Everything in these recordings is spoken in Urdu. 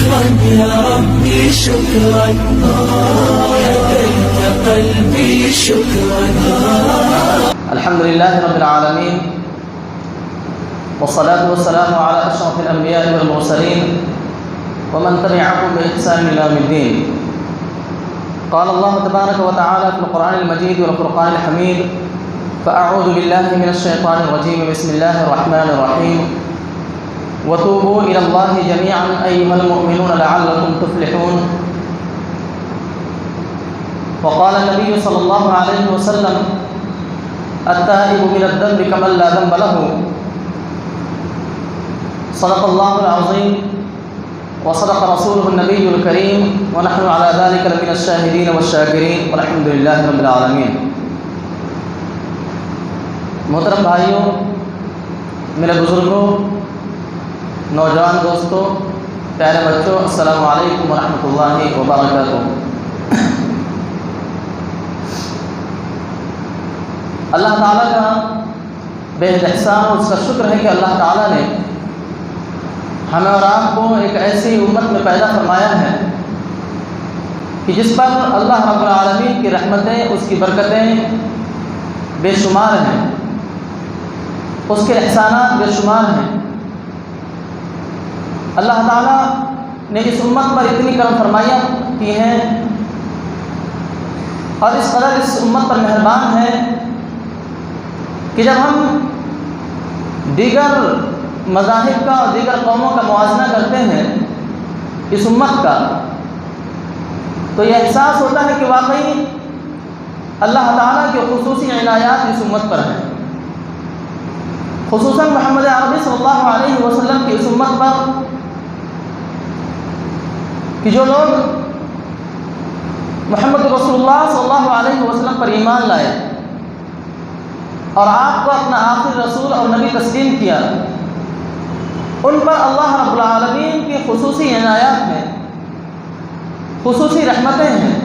شكرا يا ربي شكرا هديت قلبي شكرا. الحمد لله رب العالمين والصلاة والسلام على أشرف الأنبياء والمرسلين ومن تبعهم بإحسان إلى يوم الدين. قال الله تبارك وتعالى في القرآن المجيد والفرقان الحميد: فأعوذ بالله من الشيطان الرجيم بسم الله الرحمن الرحيم وتوبوا إلى الله جميعا أيها المؤمنون لعلكم تفلحون. وقال النبي صلى الله عليه وسلم: التائب من الذنب كمن لا ذنب له. صدق الله العظيم وصدق رسوله النبي الكريم ونحن على ذلك لمن الشاهدين والشاكرين والحمد لله رب العالمين. محترم بھائیوں، میرے بزرگوں، نوجوان دوستوں، پیارے بچوں، السلام علیکم ورحمۃ اللہ وبرکاتہ. اللہ تعالیٰ کا بے حد احسان اور اس کا شکر ہے کہ اللہ تعالیٰ نے ہمیں اور آپ کو ایک ایسی امت میں پیدا فرمایا ہے کہ جس پر اللہ رب العالمین کی رحمتیں، اس کی برکتیں بے شمار ہیں، اس کے احسانات بے شمار ہیں. اللہ تعالیٰ نے اس امت پر اتنی کرم فرمائیاں کی ہیں اور اس قدر اس امت پر مہربان ہے کہ جب ہم دیگر مذاہب کا اور دیگر قوموں کا موازنہ کرتے ہیں اس امت کا، تو یہ احساس ہوتا ہے کہ واقعی اللہ تعالیٰ کے خصوصی عنایات اس امت پر ہیں، خصوصاً محمد عربی صلی اللہ علیہ وسلم کی اس امت پر کہ جو لوگ محمد رسول اللہ صلی اللہ علیہ وسلم پر ایمان لائے اور آپ کو اپنا آخری رسول اور نبی تسلیم کیا، ان پر اللہ رب العالمین کی خصوصی عنایات ہیں، خصوصی رحمتیں ہیں.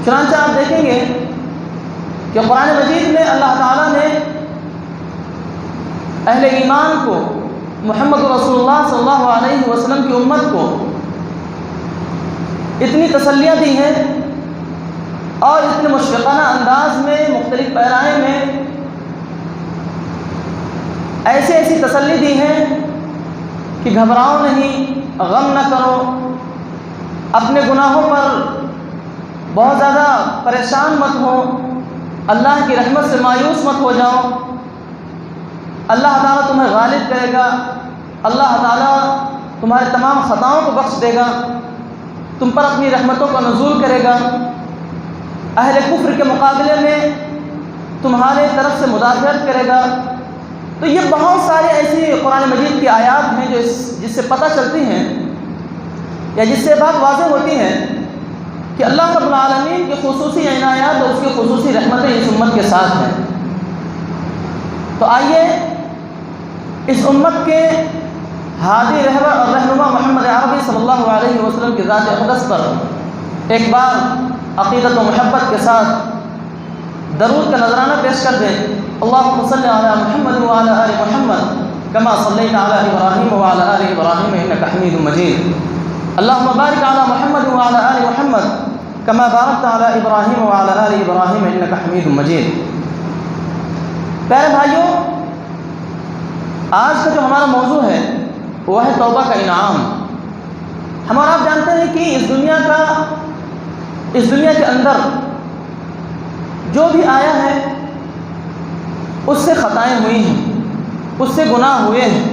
چنانچہ آپ دیکھیں گے کہ قرآن مجید میں اللہ تعالیٰ نے اہل ایمان کو، محمد رسول اللہ صلی اللہ علیہ وسلم کی امت کو اتنی تسلیاں دی ہیں اور اتنے مشفقانہ انداز میں، مختلف پیرائیں میں ایسی تسلی دی ہے کہ گھبراؤ نہیں، غم نہ کرو، اپنے گناہوں پر بہت زیادہ پریشان مت ہو، اللہ کی رحمت سے مایوس مت ہو جاؤ، اللہ تعالیٰ تمہیں غالب کرے گا، اللہ تعالیٰ تمہارے تمام خطاؤں کو بخش دے گا، تم پر اپنی رحمتوں کا نزول کرے گا، اہل کفر کے مقابلے میں تمہارے طرف سے مدافعت کرے گا. تو یہ بہت سارے ایسی قرآن مجید کی آیات ہیں جو جس سے پتہ چلتی ہیں یا جس سے بات واضح ہوتی ہے کہ اللہ رب العالمین کی خصوصی عنایات اور اس کی خصوصی رحمتیں اس امت کے ساتھ ہیں. تو آئیے اس امت کے ہادی رہبر اور رہنما محمد عربی صلی اللہ علیہ وسلم کی ذات اقدس پر ایک بار عقیدت و محبت کے ساتھ درود کا نذرانہ پیش کر دیں. اللہم صلی علی محمد وعلی آل محمد کما صلیت علی ابراہیم وعلی آل ابراہیم انک حمید مجید. اللہم بارک علی محمد وعلی آل محمد کما بارکت علی ابراہیم وعلی آل ابراہیم انک حمید مجید. پیارے بھائیوں، آج کا جو ہمارا موضوع ہے وہ ہے توبہ کا انعام. ہم اور آپ جانتے ہیں کہ اس دنیا کے اندر جو بھی آیا ہے اس سے خطائیں ہوئی ہیں، اس سے گناہ ہوئے ہیں.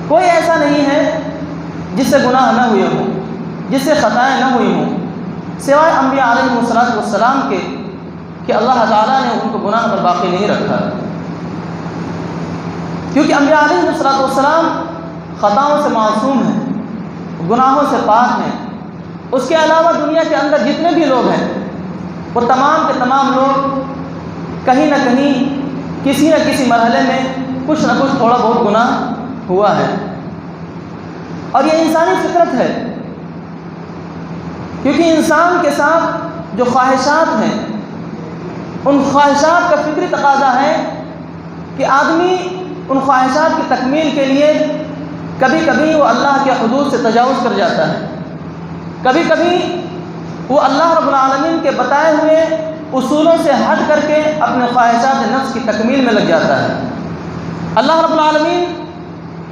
کوئی ایسا نہیں ہے جس سے گناہ نہ ہوئے ہوں، جس سے خطائیں نہ ہوئی ہوں، سوائے انبیاء علیہ السلام کے کہ اللہ تعالیٰ نے ان کو گناہ پر باقی نہیں رکھا، کیونکہ انبیاء علیہ السلام خطاؤں سے معصوم ہیں، گناہوں سے پاک ہیں. اس کے علاوہ دنیا کے اندر جتنے بھی لوگ ہیں وہ تمام کے تمام لوگ کہیں نہ کہیں کسی نہ کسی مرحلے میں کچھ نہ کچھ تھوڑا بہت گناہ ہوا ہے. اور یہ انسانی فطرت ہے، کیونکہ انسان کے ساتھ جو خواہشات ہیں ان خواہشات کا فطری تقاضا ہے کہ آدمی ان خواہشات کی تکمیل کے لیے کبھی کبھی وہ اللہ کے حدود سے تجاوز کر جاتا ہے، کبھی کبھی وہ اللہ رب العالمین کے بتائے ہوئے اصولوں سے ہٹ کر کے اپنے خواہشات نفس کی تکمیل میں لگ جاتا ہے۔ اللہ رب العالمین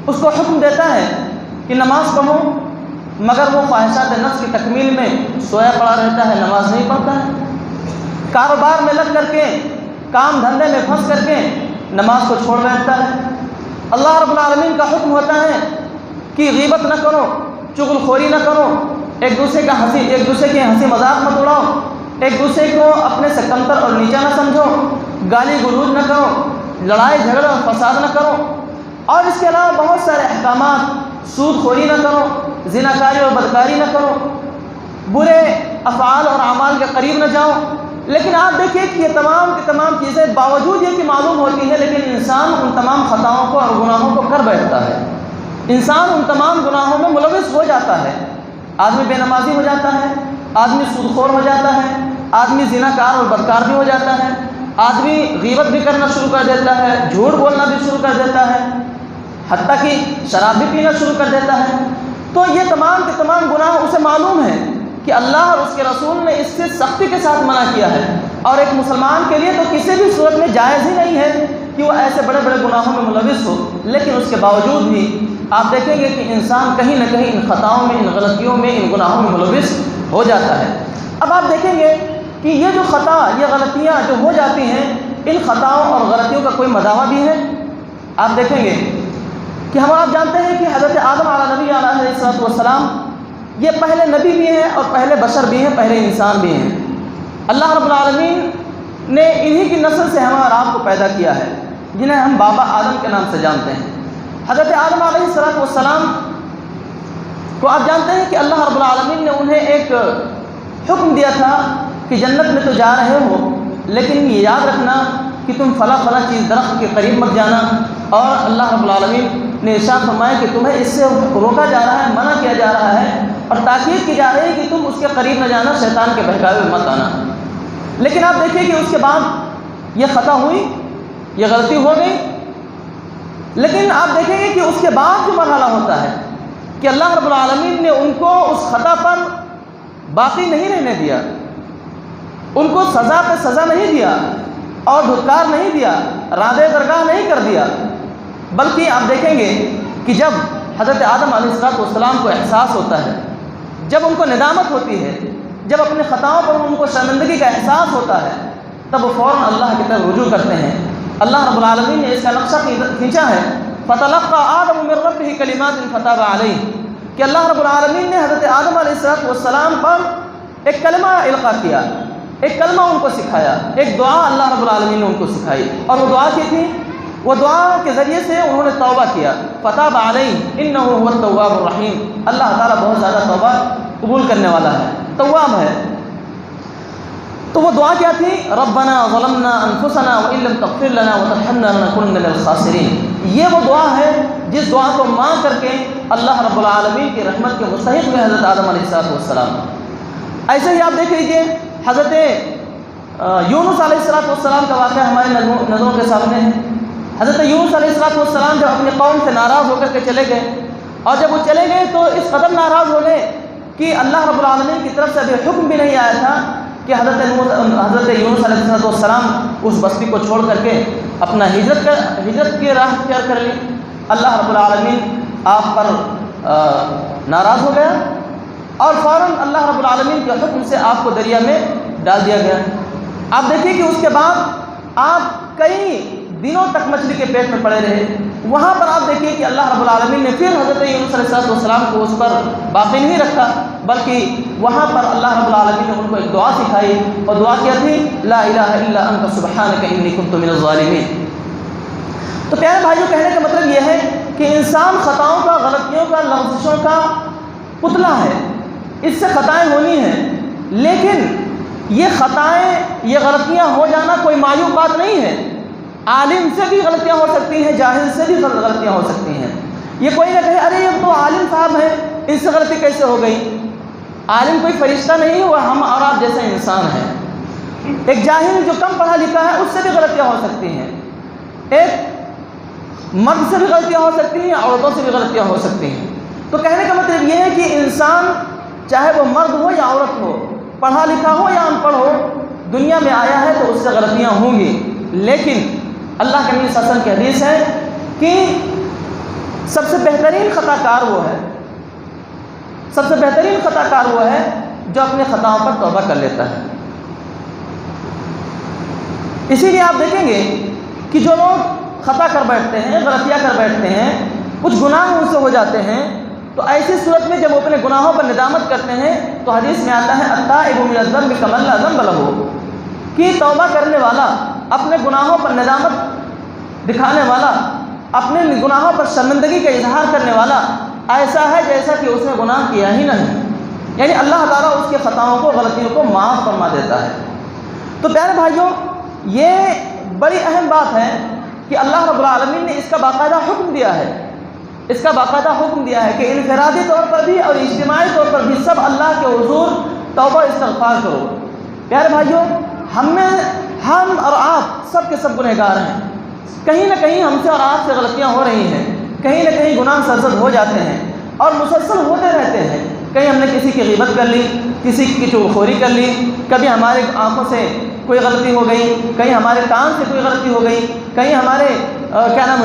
اس کو حکم دیتا ہے کہ نماز پڑھو، مگر وہ خواہشات نفس کی تکمیل میں سویا پڑا رہتا ہے، نماز نہیں پڑھتا ہے۔ کاروبار میں لگ کر کے، کام دھندے میں پھنس کر کے نماز کو چھوڑ بیٹھتا ہے۔ اللہ رب العالمین کا حکم ہوتا ہے کہ غیبت نہ کرو، چغل خوری نہ کرو، ایک دوسرے کی ہنسی مذاق مت اڑاؤ، ایک دوسرے کو اپنے سے کمتر اور نیچا نہ سمجھو، گالی گلوج نہ کرو، لڑائی جھگڑا اور فساد نہ کرو، اور اس کے علاوہ بہت سارے احکامات، سود خوری نہ کرو، زناکاری اور بدکاری نہ کرو، برے افعال اور اعمال کے قریب نہ جاؤ۔ لیکن آپ دیکھیے کہ یہ تمام کی تمام چیزیں باوجود یہ کہ معلوم ہوتی ہیں، لیکن انسان ان تمام خطاؤں کو اور گناہوں کو کر بیٹھتا ہے۔ انسان ان تمام گناہوں میں ملوث ہو جاتا ہے۔ آدمی بے نمازی ہو جاتا ہے، آدمی سود خور ہو جاتا ہے، آدمی زناکار اور بدکار بھی ہو جاتا ہے، آدمی غیبت بھی کرنا شروع کر دیتا ہے، جھوٹ بولنا بھی شروع کر دیتا ہے، حتیٰ کہ شراب بھی پینا شروع کر دیتا ہے۔ تو یہ تمام کے تمام گناہ اسے معلوم ہے کہ اللہ اور اس کے رسول نے اس سے سختی کے ساتھ منع کیا ہے، اور ایک مسلمان کے لیے تو کسی بھی صورت میں جائز ہی نہیں ہے کہ وہ ایسے بڑے بڑے گناہوں میں ملوث ہو۔ لیکن اس کے باوجود بھی آپ دیکھیں گے کہ انسان کہیں نہ کہیں ان خطاؤں میں، ان غلطیوں میں، ان گناہوں میں ملوث ہو جاتا ہے۔ اب آپ دیکھیں گے کہ یہ جو خطا، یہ غلطیاں جو ہو جاتی ہیں، ان خطاؤں اور غلطیوں کا کوئی مداوع بھی ہے؟ آپ دیکھیں گے کہ آپ جانتے ہیں کہ حضرت آدم علیہ الصلوۃ والسلام یہ پہلے نبی بھی ہیں اور پہلے بشر بھی ہیں، پہلے انسان بھی ہیں۔ اللہ رب العالمین نے انہی کی نسل سے ہم اور آپ کو پیدا کیا ہے، جنہیں ہم بابا آدم کے نام سے جانتے ہیں۔ حضرت آدم علیہ السلام کو آپ جانتے ہیں کہ اللہ رب العالمین نے انہیں ایک حکم دیا تھا کہ جنت میں تو جا رہے ہو، لیکن یہ یاد رکھنا کہ تم فلاں چیز درخت کے قریب مت جانا، اور اللہ رب العالمین نے ارشاد فرمایا کہ تمہیں اس سے روکا جا رہا ہے، منع کیا جا رہا ہے، اور تاکید کی جا رہی ہے کہ تم اس کے قریب نہ جانا، شیطان کے بہکاوے میں مت آنا۔ لیکن آپ دیکھیں کہ اس کے بعد یہ خطا ہوئی، یہ غلطی ہو گئی، لیکن آپ دیکھیں گے کہ اس کے بعد جو مرحلہ ہوتا ہے کہ اللہ رب العالمین نے ان کو اس خطا پر باقی نہیں رہنے دیا، ان کو سزا پہ سزا نہیں دیا اور دھتکار نہیں دیا، رادے درگاہ نہیں کر دیا، بلکہ آپ دیکھیں گے کہ جب حضرت آدم علیہ السلام کو احساس ہوتا ہے، جب ان کو ندامت ہوتی ہے، جب اپنے خطاؤں پر ان کو شرمندگی کا احساس ہوتا ہے، تب وہ فوراً اللہ کی طرف رجوع کرتے ہیں۔ اللہ رب العالمین نے اس کا نقشہ کھینچا ہے، فَتَلَقَّى آدَمُ مِن رَّبِّهِ كَلِمَاتٍ فَتَابَ عَلَيْهِ، کہ اللہ رب العالمین نے حضرت آدم علیہ السلام پر ایک کلمہ القا کیا، ایک کلمہ ان کو سکھایا، ایک دعا اللہ رب العالمین نے ان کو سکھائی، اور وہ دعا کی تھی، وہ دعا کے ذریعے سے انہوں نے توبہ کیا، فَتَابَ عَلَيْهِ إِنَّهُ هُوَ التَّوَّابُ الرَّحِيمُ، اللہ تعالیٰ بہت زیادہ توبہ قبول کرنے والا ہے، تواب ہے۔ تو وہ دعا کیا تھی؟ ربنا ظلمنا انفسنا وان لم تغفر لنا وترحمنا لنكونن من الخاسرین۔ یہ وہ دعا ہے جس دعا کو مانگ کر کے اللہ رب العالمین کی رحمت کے مستحق ہوئے حضرت آدم علیہ السلام۔ ایسے ہی آپ دیکھ لیجئے حضرت یونس علیہ السلام کا واقعہ ہمارے نظروں کے سامنے ہے۔ حضرت یونس علیہ السلام جب اپنی قوم سے ناراض ہو کر کے چلے گئے، اور جب وہ چلے گئے تو اس قدر ناراض ہو گئے کہ اللہ رب العالمین کی طرف سے ابھی حکم بھی نہیں آیا تھا کہ حضرت یونس علیہ السلام اس بستی کو چھوڑ کر کے اپنا ہجرت کی راہ اختیار کر لی۔ اللہ رب العالمین آپ پر ناراض ہو گیا، اور فوراً اللہ رب العالمین کے حکم سے آپ کو دریا میں ڈال دیا گیا۔ آپ دیکھیے کہ اس کے بعد آپ کئی دنوں تک مچھلی کے پیٹ میں پڑے رہے۔ وہاں پر آپ دیکھیے کہ اللہ رب العالمین نے پھر حضرت یونس علیہ السلام کو اس پر باقی نہیں رکھا، بلکہ وہاں پر اللہ رب العالمین نے ان کو ایک دعا سکھائی، اور دعا کیا تھی؟ لا الہ الا انت سبحانک انی کنت من الظالمین۔ تو پیارے بھائیوں، کہنے کا مطلب یہ ہے کہ انسان خطاؤں کا، غلطیوں کا، لغزشوں کا پتلا ہے، اس سے خطائیں ہونی ہیں، لیکن یہ خطائیں، یہ غلطیاں ہو جانا کوئی معیوب بات نہیں ہے۔ عالم سے بھی غلطیاں ہو سکتی ہیں، جاہل سے بھی غلطیاں ہو سکتی ہیں۔ یہ کوئی نہ کہے ارے یہ تو عالم صاحب ہیں، ان سے غلطی کیسے ہو گئی؟ عالم کوئی فرشتہ نہیں، وہ ہم اور آپ جیسے انسان ہیں۔ ایک جاہل جو کم پڑھا لکھا ہے، اس سے بھی غلطیاں ہو سکتی ہیں۔ ایک مرد سے بھی غلطیاں ہو سکتی ہیں، عورتوں سے بھی غلطیاں ہو سکتی ہیں۔ تو کہنے کا مطلب یہ ہے کہ انسان چاہے وہ مرد ہو یا عورت ہو، پڑھا لکھا ہو یا ان پڑھ ہو، دنیا میں آیا ہے تو اس سے غلطیاں ہوں گی، لیکن اللہ کے نبی صلی اللہ علیہ وسلم کی حدیث ہے کہ سب سے بہترین خطا کار وہ ہے، سب سے بہترین خطا کار وہ ہے جو اپنے خطاؤں پر توبہ کر لیتا ہے۔ اسی لیے آپ دیکھیں گے کہ جو لوگ خطا کر بیٹھتے ہیں، غلطیاں کر بیٹھتے ہیں، کچھ گناہ ان سے ہو جاتے ہیں، تو ایسی صورت میں جب وہ اپنے گناہوں پر ندامت کرتے ہیں تو حدیث میں آتا ہے التائب من الذنب کمن لا ذنب لہ، کہ توبہ کرنے والا، اپنے گناہوں پر ندامت دکھانے والا، اپنے گناہوں پر شرمندگی کا اظہار کرنے والا ایسا ہے جیسا کہ اس نے گناہ کیا ہی نہیں، یعنی اللہ تعالیٰ اس کے خطاؤں کو، غلطیوں کو معاف فرما دیتا ہے۔ تو پیارے بھائیوں، یہ بڑی اہم بات ہے کہ اللہ رب العالمین نے اس کا باقاعدہ حکم دیا ہے، اس کا باقاعدہ حکم دیا ہے کہ انفرادی طور پر بھی اور اجتماعی طور پر بھی سب اللہ کے حضور توبہ استغفار کرو۔ پیارے بھائیوں، ہم اور آپ سب کے سب گنہگار ہیں، کہیں نہ کہیں ہم سے اور آپ سے غلطیاں ہو رہی ہیں، کہیں نہ کہیں گناہ سرزد ہو جاتے ہیں اور مسلسل ہوتے رہتے ہیں۔ کہیں ہم نے کسی کی غیبت کر لی، کسی کی چغلخوری کر لی، کبھی ہمارے آنکھوں سے کوئی غلطی ہو گئی، کہیں ہمارے کان سے کوئی غلطی ہو گئی، کہیں ہمارے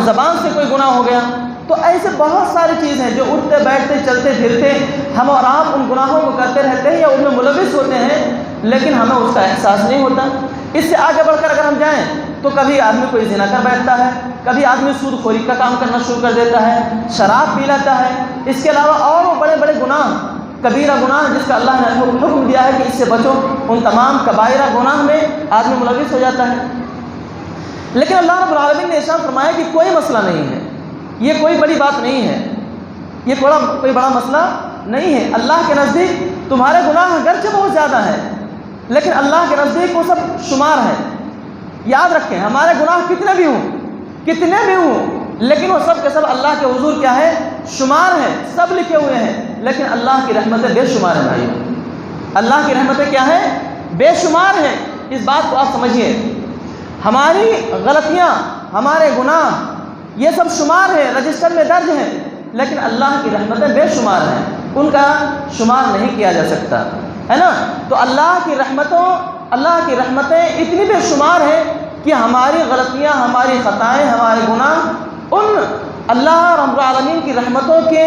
زبان سے کوئی گناہ ہو گیا۔ تو ایسے بہت ساری چیزیں ہیں جو اٹھتے بیٹھتے چلتے پھرتے ہم اور آپ ان گناہوں کو کرتے رہتے ہیں یا ان میں ملوث ہوتے ہیں، لیکن ہمیں اس کا احساس نہیں ہوتا۔ اس سے آگے بڑھ کر اگر ہم جائیں تو کبھی آدمی کوئی زنا کر بیٹھتا ہے، کبھی آدمی سود خوری کا کام کرنا شروع کر دیتا ہے، شراب پی لیتا ہے، اس کے علاوہ اور وہ بڑے بڑے گناہ، کبیرہ گناہ جس کا اللہ نے حکم دیا ہے کہ اس سے بچو، ان تمام کبائرہ گناہ میں آدمی ملوث ہو جاتا ہے۔ لیکن اللہ رب العالمین نے ارشاد فرمایا کہ کوئی مسئلہ نہیں ہے، یہ کوئی بڑی بات نہیں ہے، یہ کوئی بڑا مسئلہ نہیں ہے۔ اللہ کے نزدیک تمہارے گناہ اگرچہ بہت زیادہ ہیں، لیکن اللہ کے نزدیک وہ سب شمار ہے۔ یاد رکھیں، ہمارے گناہ کتنے بھی ہوں لیکن وہ سب کے سب اللہ کے حضور کیا ہے؟ شمار ہیں، سب لکھے ہوئے ہیں۔ لیکن اللہ کی رحمتیں بے شمار ہیں بھائی، اللہ کی رحمتیں کیا ہیں؟ بے شمار ہیں۔ اس بات کو آپ سمجھیے، ہماری غلطیاں، ہمارے گناہ یہ سب شمار ہیں، رجسٹر میں درج ہیں، لیکن اللہ کی رحمتیں بے شمار ہیں، ان کا شمار نہیں کیا جا سکتا، ہے نا؟ تو اللہ کی رحمتیں اتنی بے شمار ہیں کہ ہماری غلطیاں، ہماری خطائیں، ہمارے گناہ ان اللہ رب العالمین کی رحمتوں کے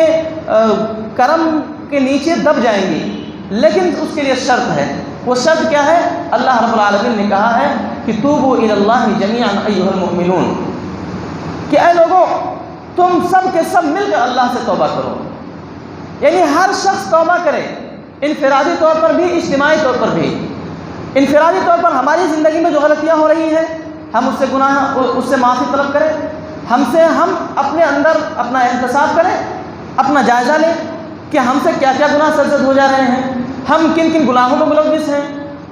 کرم کے نیچے دب جائیں گی۔ لیکن اس کے لیے شرط ہے، وہ شرط کیا ہے؟ اللہ رب العالمین نے کہا ہے کہ توبوا الی اللہ جمیعا ایھا المؤمنون، کہ اے لوگوں تم سب کے سب مل کر اللہ سے توبہ کرو، یعنی ہر شخص توبہ کرے، انفرادی طور پر بھی، اجتماعی طور پر بھی۔ انفرادی طور پر ہماری زندگی میں جو غلطیاں ہو رہی ہیں ہم اس سے معافی طلب کریں، ہم اپنے اندر اپنا احتساب کریں، اپنا جائزہ لیں کہ ہم سے کیا کیا گناہ سرزد ہو جا رہے ہیں، ہم کن کن گناہوں میں ملوث ہیں،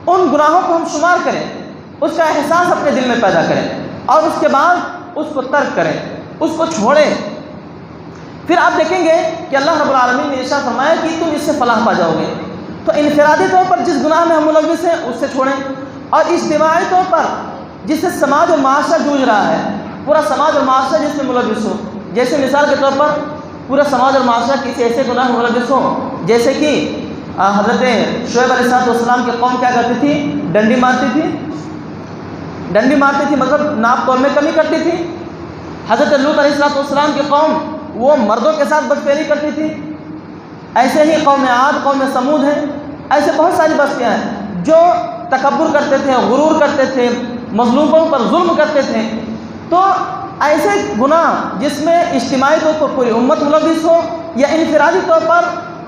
ان گناہوں کو ہم شمار کریں، اس کا احساس اپنے دل میں پیدا کریں، اور اس کے بعد اس کو ترک کریں، اس کو چھوڑیں۔ پھر آپ دیکھیں گے کہ اللہ رب العالمین نے ارشاد فرمایا کہ تم اس سے فلاح پا جاؤ گے۔ تو انفرادی طور پر جس گناہ میں ہم ملوث ہیں اس سے چھوڑیں، اور اجتماعی طور پر جس سے سماج اور معاشرہ جوجھ رہا ہے، پورا سماج اور معاشرہ جس میں ملوث ہو، جیسے مثال کے طور پر پورا سماج اور معاشرہ کسی ایسے گناہ میں ملوث ہو جیسے کہ حضرت شعیب علیہ السلام کی قوم کیا کرتی تھی؟ ڈنڈی مارتی تھی، مطلب ناپ تول میں کمی کرتی تھی۔ حضرت لوط علیہ السلام کی قوم وہ مردوں کے ساتھ بدفعلی کرتی تھی۔ ایسے ہی قوم عاد، قوم سمود ہیں، ایسے بہت ساری بستیاں ہیں جو تکبر کرتے تھے، غرور کرتے تھے، مظلوموں پر ظلم کرتے تھے۔ تو ایسے گناہ جس میں اجتماعی طور پر پوری امت ملوث ہو یا انفرادی طور پر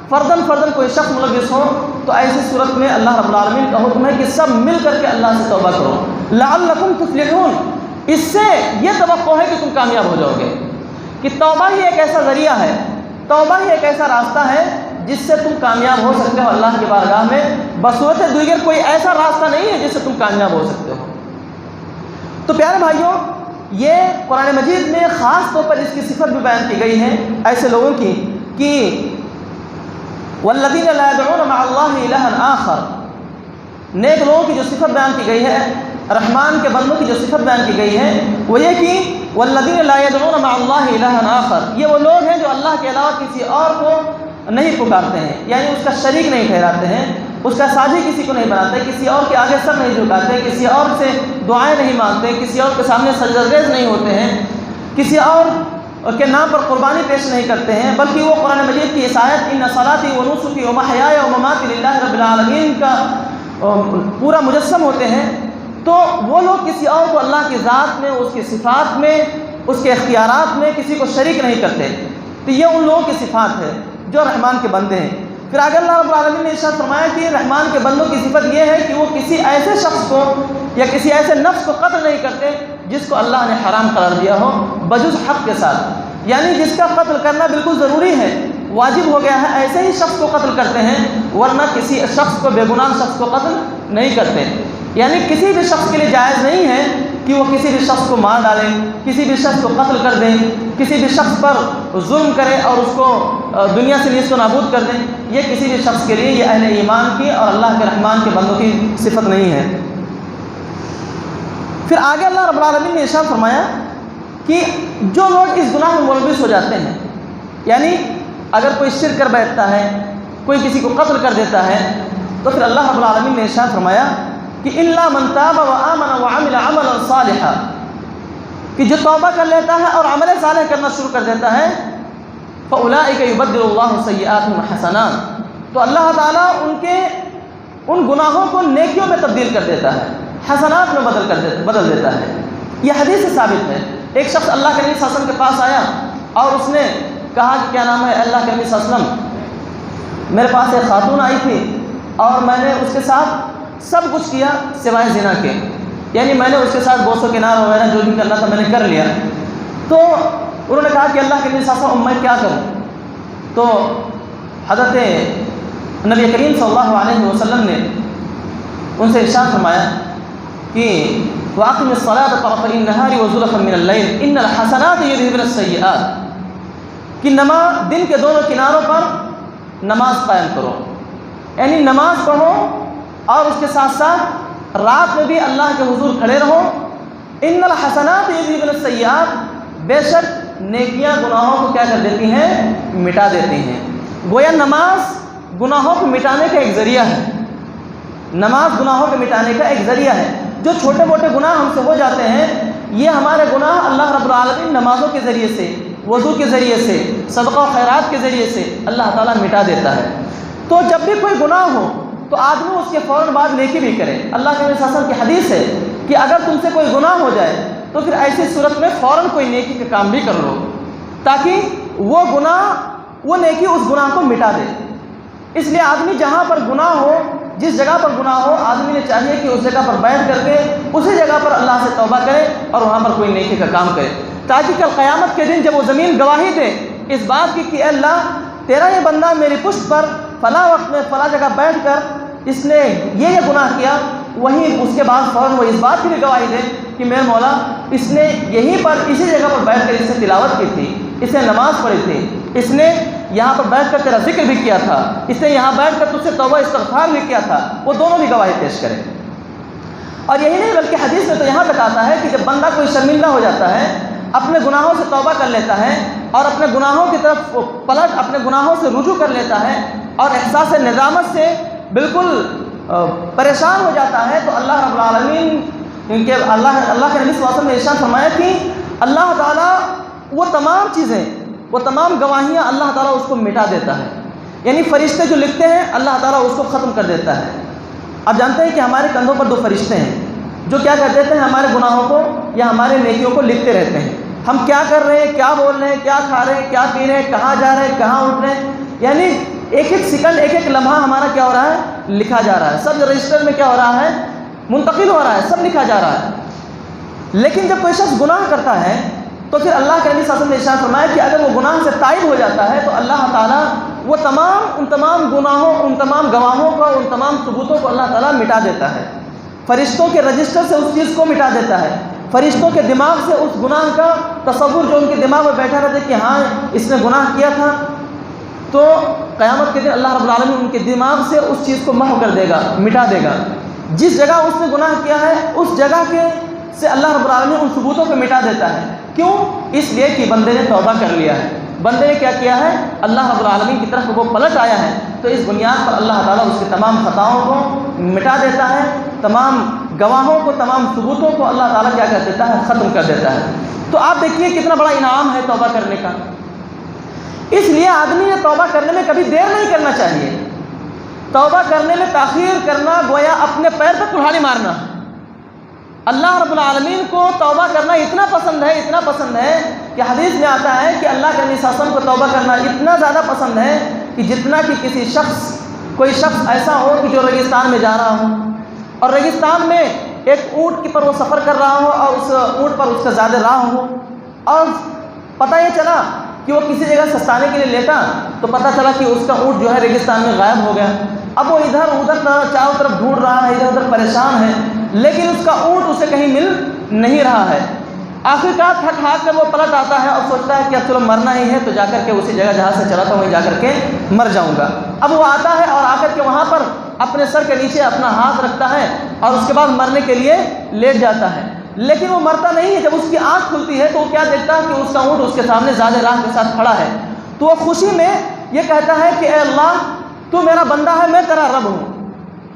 فرداً کوئی شخص ملوث ہو، تو ایسی صورت میں اللہ رب العالمین کا حکم ہے کہ سب مل کر کے اللہ سے توبہ کرو، لعلکم تفلحون۔ اس سے یہ توقع ہے کہ تم کامیاب ہو جاؤ گے، کہ توبہ ہی ایک ایسا ذریعہ ہے، توبہ ہی ایک ایسا راستہ ہے جس سے تم کامیاب ہو سکتے ہو اللہ کی بارگاہ میں۔ بصورت دیگر کوئی ایسا راستہ نہیں ہے جس سے تم کامیاب ہو سکتے ہو۔ تو پیارے بھائیوں، یہ قرآن مجید میں خاص طور پر اس کی صفت بھی بیان کی گئی ہے ایسے لوگوں کی کہ والذین لا يدعون مع اللہ الہا آخر، نیک لوگوں کی جو صفت بیان کی گئی ہے رحمان کے بندوں کی جو صفت بیان کی گئی ہے وہ یہ کہ والذین لا يدعون مع اللہ الہا آخر، یہ وہ لوگ ہیں جو اللہ کے علاوہ کسی اور کو نہیں پکارتے ہیں، یعنی اس کا شریک نہیں ٹھہراتے ہیں، اس کا ساجی کسی کو نہیں بناتے، کسی اور کے آگے سر نہیں جھکاتے، کسی اور سے دعائیں نہیں مانگتے، کسی اور کے سامنے سجدہ ریز نہیں ہوتے ہیں، کسی اور کے نام پر قربانی پیش نہیں کرتے ہیں، بلکہ وہ قرآن مجید کی اس آیت ان صلاتی و نسکی و محیای و مماتی للہ رب العالمین کا پورا مجسم ہوتے ہیں. تو وہ لوگ کسی اور کو اللہ کی ذات میں، اس کی صفات میں، اس کے اختیارات میں کسی کو شریک نہیں کرتے. تو یہ ان لوگوں کی صفات ہے جو رحمان کے بندے ہیں. پھر آگے اللہ رب العالمین نے ارشاد فرمایا کہ رحمان کے بندوں کی صفت یہ ہے کہ وہ کسی ایسے شخص کو یا کسی ایسے نفس کو قتل نہیں کرتے جس کو اللہ نے حرام قرار دیا ہو بجز حق کے ساتھ، یعنی جس کا قتل کرنا بالکل ضروری ہے، واجب ہو گیا ہے، ایسے ہی شخص کو قتل کرتے ہیں، ورنہ کسی شخص کو، بے گناہ شخص کو قتل نہیں کرتے. یعنی کسی بھی شخص کے لیے جائز نہیں ہے کہ وہ کسی بھی شخص کو مار ڈالیں، کسی بھی شخص کو قتل کر دیں، کسی بھی شخص پر ظلم کریں اور اس کو دنیا سے نیست و نابود کر دیں. یہ کسی بھی شخص کے لیے، یہ اہل ایمان کی اور اللہ کے رحمان کے بندوں کی صفت نہیں ہے. پھر آگے اللہ رب العالمین نے ارشاد فرمایا کہ جو لوگ اس گناہ میں ملوث ہو جاتے ہیں، یعنی اگر کوئی شرک کر بیٹھتا ہے، کوئی کسی کو قتل کر دیتا ہے، تو پھر اللہ رب العالمین نے ارشاد فرمایا کہ الا من تاب وآمن وعمل عملا صالحا، کہ جو توبہ کر لیتا ہے اور عمل صالح کرنا شروع کر دیتا ہے، فاولئک یبدل اللہ سیئاتہم حسنات، تو اللہ تعالیٰ ان گناہوں کو نیکیوں میں تبدیل کر دیتا ہے، حسنات میں بدل دیتا ہے. یہ حدیث سے ثابت ہے. ایک شخص اللہ کے نبی صلی اللہ علیہ وسلم کے پاس آیا اور اس نے کہا کہ کیا نام ہے، اللہ کے نبی صلی اللہ علیہ وسلم، میرے پاس ایک خاتون آئی تھی اور میں نے اس کے ساتھ سب کچھ کیا سوائے زنا کے، یعنی میں نے اس کے ساتھ بوس و کنار وغیرہ جو بھی کرنا تھا میں نے کر لیا. تو انہوں نے کہا کہ اللہ کے نبی صلی اللہ علیہ وسلم میں کیا کروں؟ تو حضرت نبی کریم صلی اللہ علیہ وسلم نے ان سے ارشاد فرمایا کہ وَأَقِمِ الصَّلَاةَ طَرَفَيِ النَّهَارِ وَزُلَفًا مِّنَ اللَّيْلِ إِنَّ الْحَسَنَاتِ يُذْهِبْنَ السَّيِّئَاتِ، کہ نماز دن کے دونوں کناروں پر نماز قائم کرو، یعنی نماز پڑھو اور اس کے ساتھ ساتھ رات میں بھی اللہ کے حضور کھڑے رہو. ان الحسنات یذہبن السیئات، بے شک نیکیاں گناہوں کو کیا کر دیتی ہیں؟ مٹا دیتی ہیں. گویا نماز گناہوں کو مٹانے کا ایک ذریعہ ہے، نماز گناہوں کو مٹانے کا ایک ذریعہ ہے. جو چھوٹے موٹے گناہ ہم سے ہو جاتے ہیں، یہ ہمارے گناہ اللہ رب العالمین نمازوں کے ذریعے سے، وضو کے ذریعے سے، صدقہ و خیرات کے ذریعے سے اللہ تعالیٰ مٹا دیتا ہے. تو جب بھی کوئی گناہ ہو تو آدمی اس کے فوراً بعد نیکی بھی کرے. اللہ کے نبی صلی اللہ علیہ وسلم کی حدیث ہے کہ اگر تم سے کوئی گناہ ہو جائے تو پھر ایسی صورت میں فوراً کوئی نیکی کا کام بھی کر لو، تاکہ وہ گناہ، وہ نیکی اس گناہ کو مٹا دے. اس لیے آدمی جہاں پر گناہ ہو، جس جگہ پر گناہ ہو، آدمی نے چاہیے کہ اس جگہ پر بیٹھ کر کے اسی جگہ پر اللہ سے توبہ کرے اور وہاں پر کوئی نیکی کا کام کرے، تاکہ کل قیامت کے دن جب وہ زمین گواہی دے اس بات کی کہ اے اللہ تیرا یہ بندہ میری پشت پر فلاں وقت میں فلاں جگہ بیٹھ کر اس نے یہ گناہ کیا، وہیں اس کے بعد فوراً وہ اس بات کی بھی گواہی دے کہ میرے مولا اس نے یہیں پر اسی جگہ پر بیٹھ کر اس نے تلاوت کی تھی، اس نے نماز پڑھی تھی، اس نے یہاں پر بیٹھ کر تیرا ذکر بھی کیا تھا، اس نے یہاں بیٹھ کر تجھ سے توبہ استغفار بھی کیا تھا، وہ دونوں بھی گواہی پیش کریں. اور یہی نہیں بلکہ حدیث میں تو یہاں تک آتا ہے کہ جب بندہ کوئی شرمندہ ہو جاتا ہے، اپنے گناہوں سے توبہ کر لیتا ہے اور اپنے گناہوں کی طرف پلٹ اپنے گناہوں سے رجوع کر لیتا ہے اور احساس ندامت سے بالکل پریشان ہو جاتا ہے، تو اللہ رب العالمین کے اللہ کے نبی صلی اللہ علیہ وسلم نے ارشاد فرمایا کہ اللہ تعالیٰ وہ تمام چیزیں، وہ تمام گواہیاں اللہ تعالیٰ اس کو مٹا دیتا ہے. یعنی فرشتے جو لکھتے ہیں اللہ تعالیٰ اس کو ختم کر دیتا ہے. آپ جانتے ہیں کہ ہمارے کندھوں پر 2 فرشتے ہیں جو کیا کرتے ہیں؟ ہمارے گناہوں کو یا ہمارے نیکیوں کو لکھتے رہتے ہیں. ہم کیا کر رہے ہیں، کیا بول رہے ہیں، کیا کھا رہے ہیں، کیا پی رہے ہیں، کہاں جا رہے ہیں، کہاں اٹھ رہے ہیں، یعنی ایک ایک سیکنڈ، ایک ایک لمحہ ہمارا کیا ہو رہا ہے؟ لکھا جا رہا ہے. سب رجسٹر میں کیا ہو رہا ہے؟ منتقل ہو رہا ہے، سب لکھا جا رہا ہے. لیکن جب کوئی شخص گناہ کرتا ہے تو پھر اللہ کے نبی صلی اللہ علیہ وسلم نے ارشاد فرمایا کہ اگر وہ گناہ سے تائب ہو جاتا ہے تو اللہ تعالیٰ وہ ان تمام گناہوں، ان تمام گواہوں کو، ان تمام ثبوتوں کو اللہ تعالیٰ مٹا دیتا ہے. فرشتوں کے رجسٹر سے اس چیز کو مٹا دیتا ہے. فرشتوں کے دماغ سے اس گناہ کا تصور جو ان کے دماغ میں بیٹھا رہتا ہے کہ ہاں اس نے گناہ کیا تھا، تو قیامت کے دن اللہ رب العالمین ان کے دماغ سے اس چیز کو محو کر دے گا، مٹا دے گا. جس جگہ اس نے گناہ کیا ہے اس جگہ کے سے اللہ رب العالمین ان ثبوتوں کو مٹا دیتا ہے. کیوں؟ اس لیے کہ بندے نے توبہ کر لیا ہے. بندے نے کیا کیا ہے؟ اللہ رب العالمین کی طرف وہ پلٹ آیا ہے. تو اس بنیاد پر اللہ تعالیٰ اس کی تمام خطاؤں کو مٹا دیتا ہے، تمام گواہوں کو، تمام ثبوتوں کو اللہ تعالیٰ کیا کر دیتا ہے؟ ختم کر دیتا ہے. تو آپ دیکھیے کتنا بڑا انعام ہے توبہ کرنے کا. اس لیے آدمی نے توبہ کرنے میں کبھی دیر نہیں کرنا چاہیے. توبہ کرنے میں تاخیر کرنا گویا اپنے پیر پر کلہاڑی مارنا. اللہ رب العالمین کو توبہ کرنا اتنا پسند ہے کہ حدیث میں آتا ہے کہ اللہ کے نبی صلی اللہ علیہ وسلم کو توبہ کرنا اتنا زیادہ پسند ہے کہ جتنا کہ کوئی شخص ایسا ہو کہ جو ریگستان میں جا رہا ہو اور ریگستان میں ایک اونٹ پر وہ سفر کر رہا ہو اور اس اونٹ پر اس کا زیادہ راہ ہو اور پتہ یہ چلا کہ وہ کسی جگہ سستانے کے لیے لیتا تو پتہ چلا کہ اس کا اونٹ جو ہے ریگستان میں غائب ہو گیا. اب وہ ادھر ادھر چاروں طرف ڈھونڈ رہا ہے، ادھر ادھر پریشان ہے، لیکن اس کا اونٹ اسے کہیں مل نہیں رہا ہے. آخرکار تھک ہاک کر وہ پلٹ آتا ہے اور سوچتا ہے کہ اب چلو مرنا ہی ہے تو جا کر کے اسی جگہ جہاں سے چلا تھا وہیں جا کر کے مر جاؤں گا. اب وہ آتا ہے اور آ کر کے وہاں پر اپنے سر کے نیچے اپنا ہاتھ رکھتا ہے اور اس کے بعد مرنے کے لیے لیٹ جاتا ہے. لیکن وہ مرتا نہیں ہے. جب اس کی آنکھ کھلتی ہے تو وہ کیا دیکھتا ہے کہ اس کا اونٹ اس کے سامنے زیادہ راہ کے ساتھ کھڑا ہے. تو وہ خوشی میں یہ کہتا ہے کہ اے اللہ تو میرا بندہ ہے، میں تیرا رب ہوں.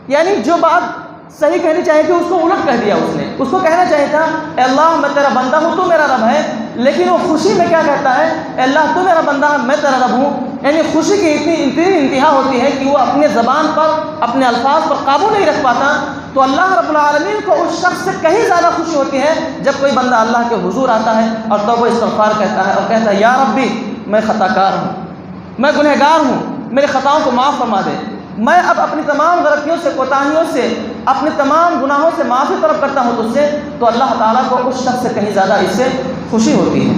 یعنی جو بات صحیح کہنی چاہیے تھی اس کو الٹ کہہ دیا. اس کو کہنا چاہیے تھا اے اللہ میں تیرا بندہ ہوں، تو میرا رب ہے. لیکن وہ خوشی میں کیا کہتا ہے؟ اے اللہ تو میرا بندہ ہے، میں تیرا رب ہوں. یعنی خوشی کی اتنی انتہا ہوتی ہے کہ وہ اپنے زبان پر، اپنے الفاظ پر قابو نہیں رکھ پاتا. تو اللہ رب العالمین کو اس شخص سے کہیں زیادہ خوشی ہوتی ہے جب کوئی بندہ اللہ کے حضور آتا ہے اور توبہ استغفار کہتا ہے اور کہتا ہے یا ربی میں خطا کار ہوں، میں گنہگار ہوں، میرے خطاؤں کو معاف فرما دے. میں اب اپنی تمام غلطیوں سے، کوتاہیوں سے، اپنے تمام گناہوں سے معافی طلب کرتا ہوں تجھ سے. تو اللہ تعالیٰ کو اس شخص سے کہیں زیادہ اس سے خوشی ہوتی ہے.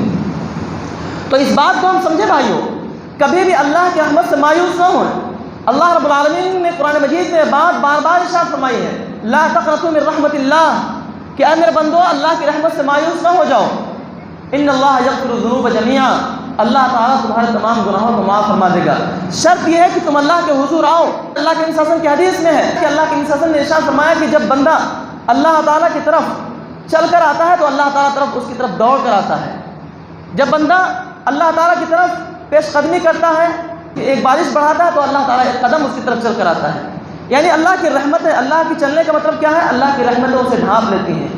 تو اس بات کو ہم سمجھے بھائیوں، کبھی بھی اللہ کی رحمت سے مایوس نہ ہوں. اللہ رب العالمین نے قرآن مجید میں بات بار بار ارشاد فرمائی ہے لا تقنطوا من رحمت اللہ، کہ اے میرے بندو اللہ کی رحمت سے مایوس نہ ہو جاؤ. ان اللہ یغفر الذنوب جميعا، اللہ تعالیٰ تمہارے تمام گناہوں کو معاف فرما دے گا. شرط یہ ہے کہ تم اللہ کے حضور آؤ. اللہ کے نبی صلی اللہ علیہ وسلم کی حدیث میں ہے کہ اللہ کے نبی صلی اللہ علیہ وسلم نے ارشاد فرمایا کہ جب بندہ اللہ تعالیٰ کی طرف چل کر آتا ہے تو اللہ تعالیٰ طرف اس کی طرف دوڑ کر آتا ہے. جب بندہ اللہ تعالیٰ کی طرف پیش قدمی کرتا ہے کہ ایک بارش بڑھاتا ہے تو اللہ تعالیٰ ایک قدم اس کی طرف چل کر آتا ہے. یعنی اللہ کی رحمتیں، اللہ کی چلنے کا مطلب کیا ہے؟ اللہ کی رحمتیں اسے ڈھانپ لیتی ہیں.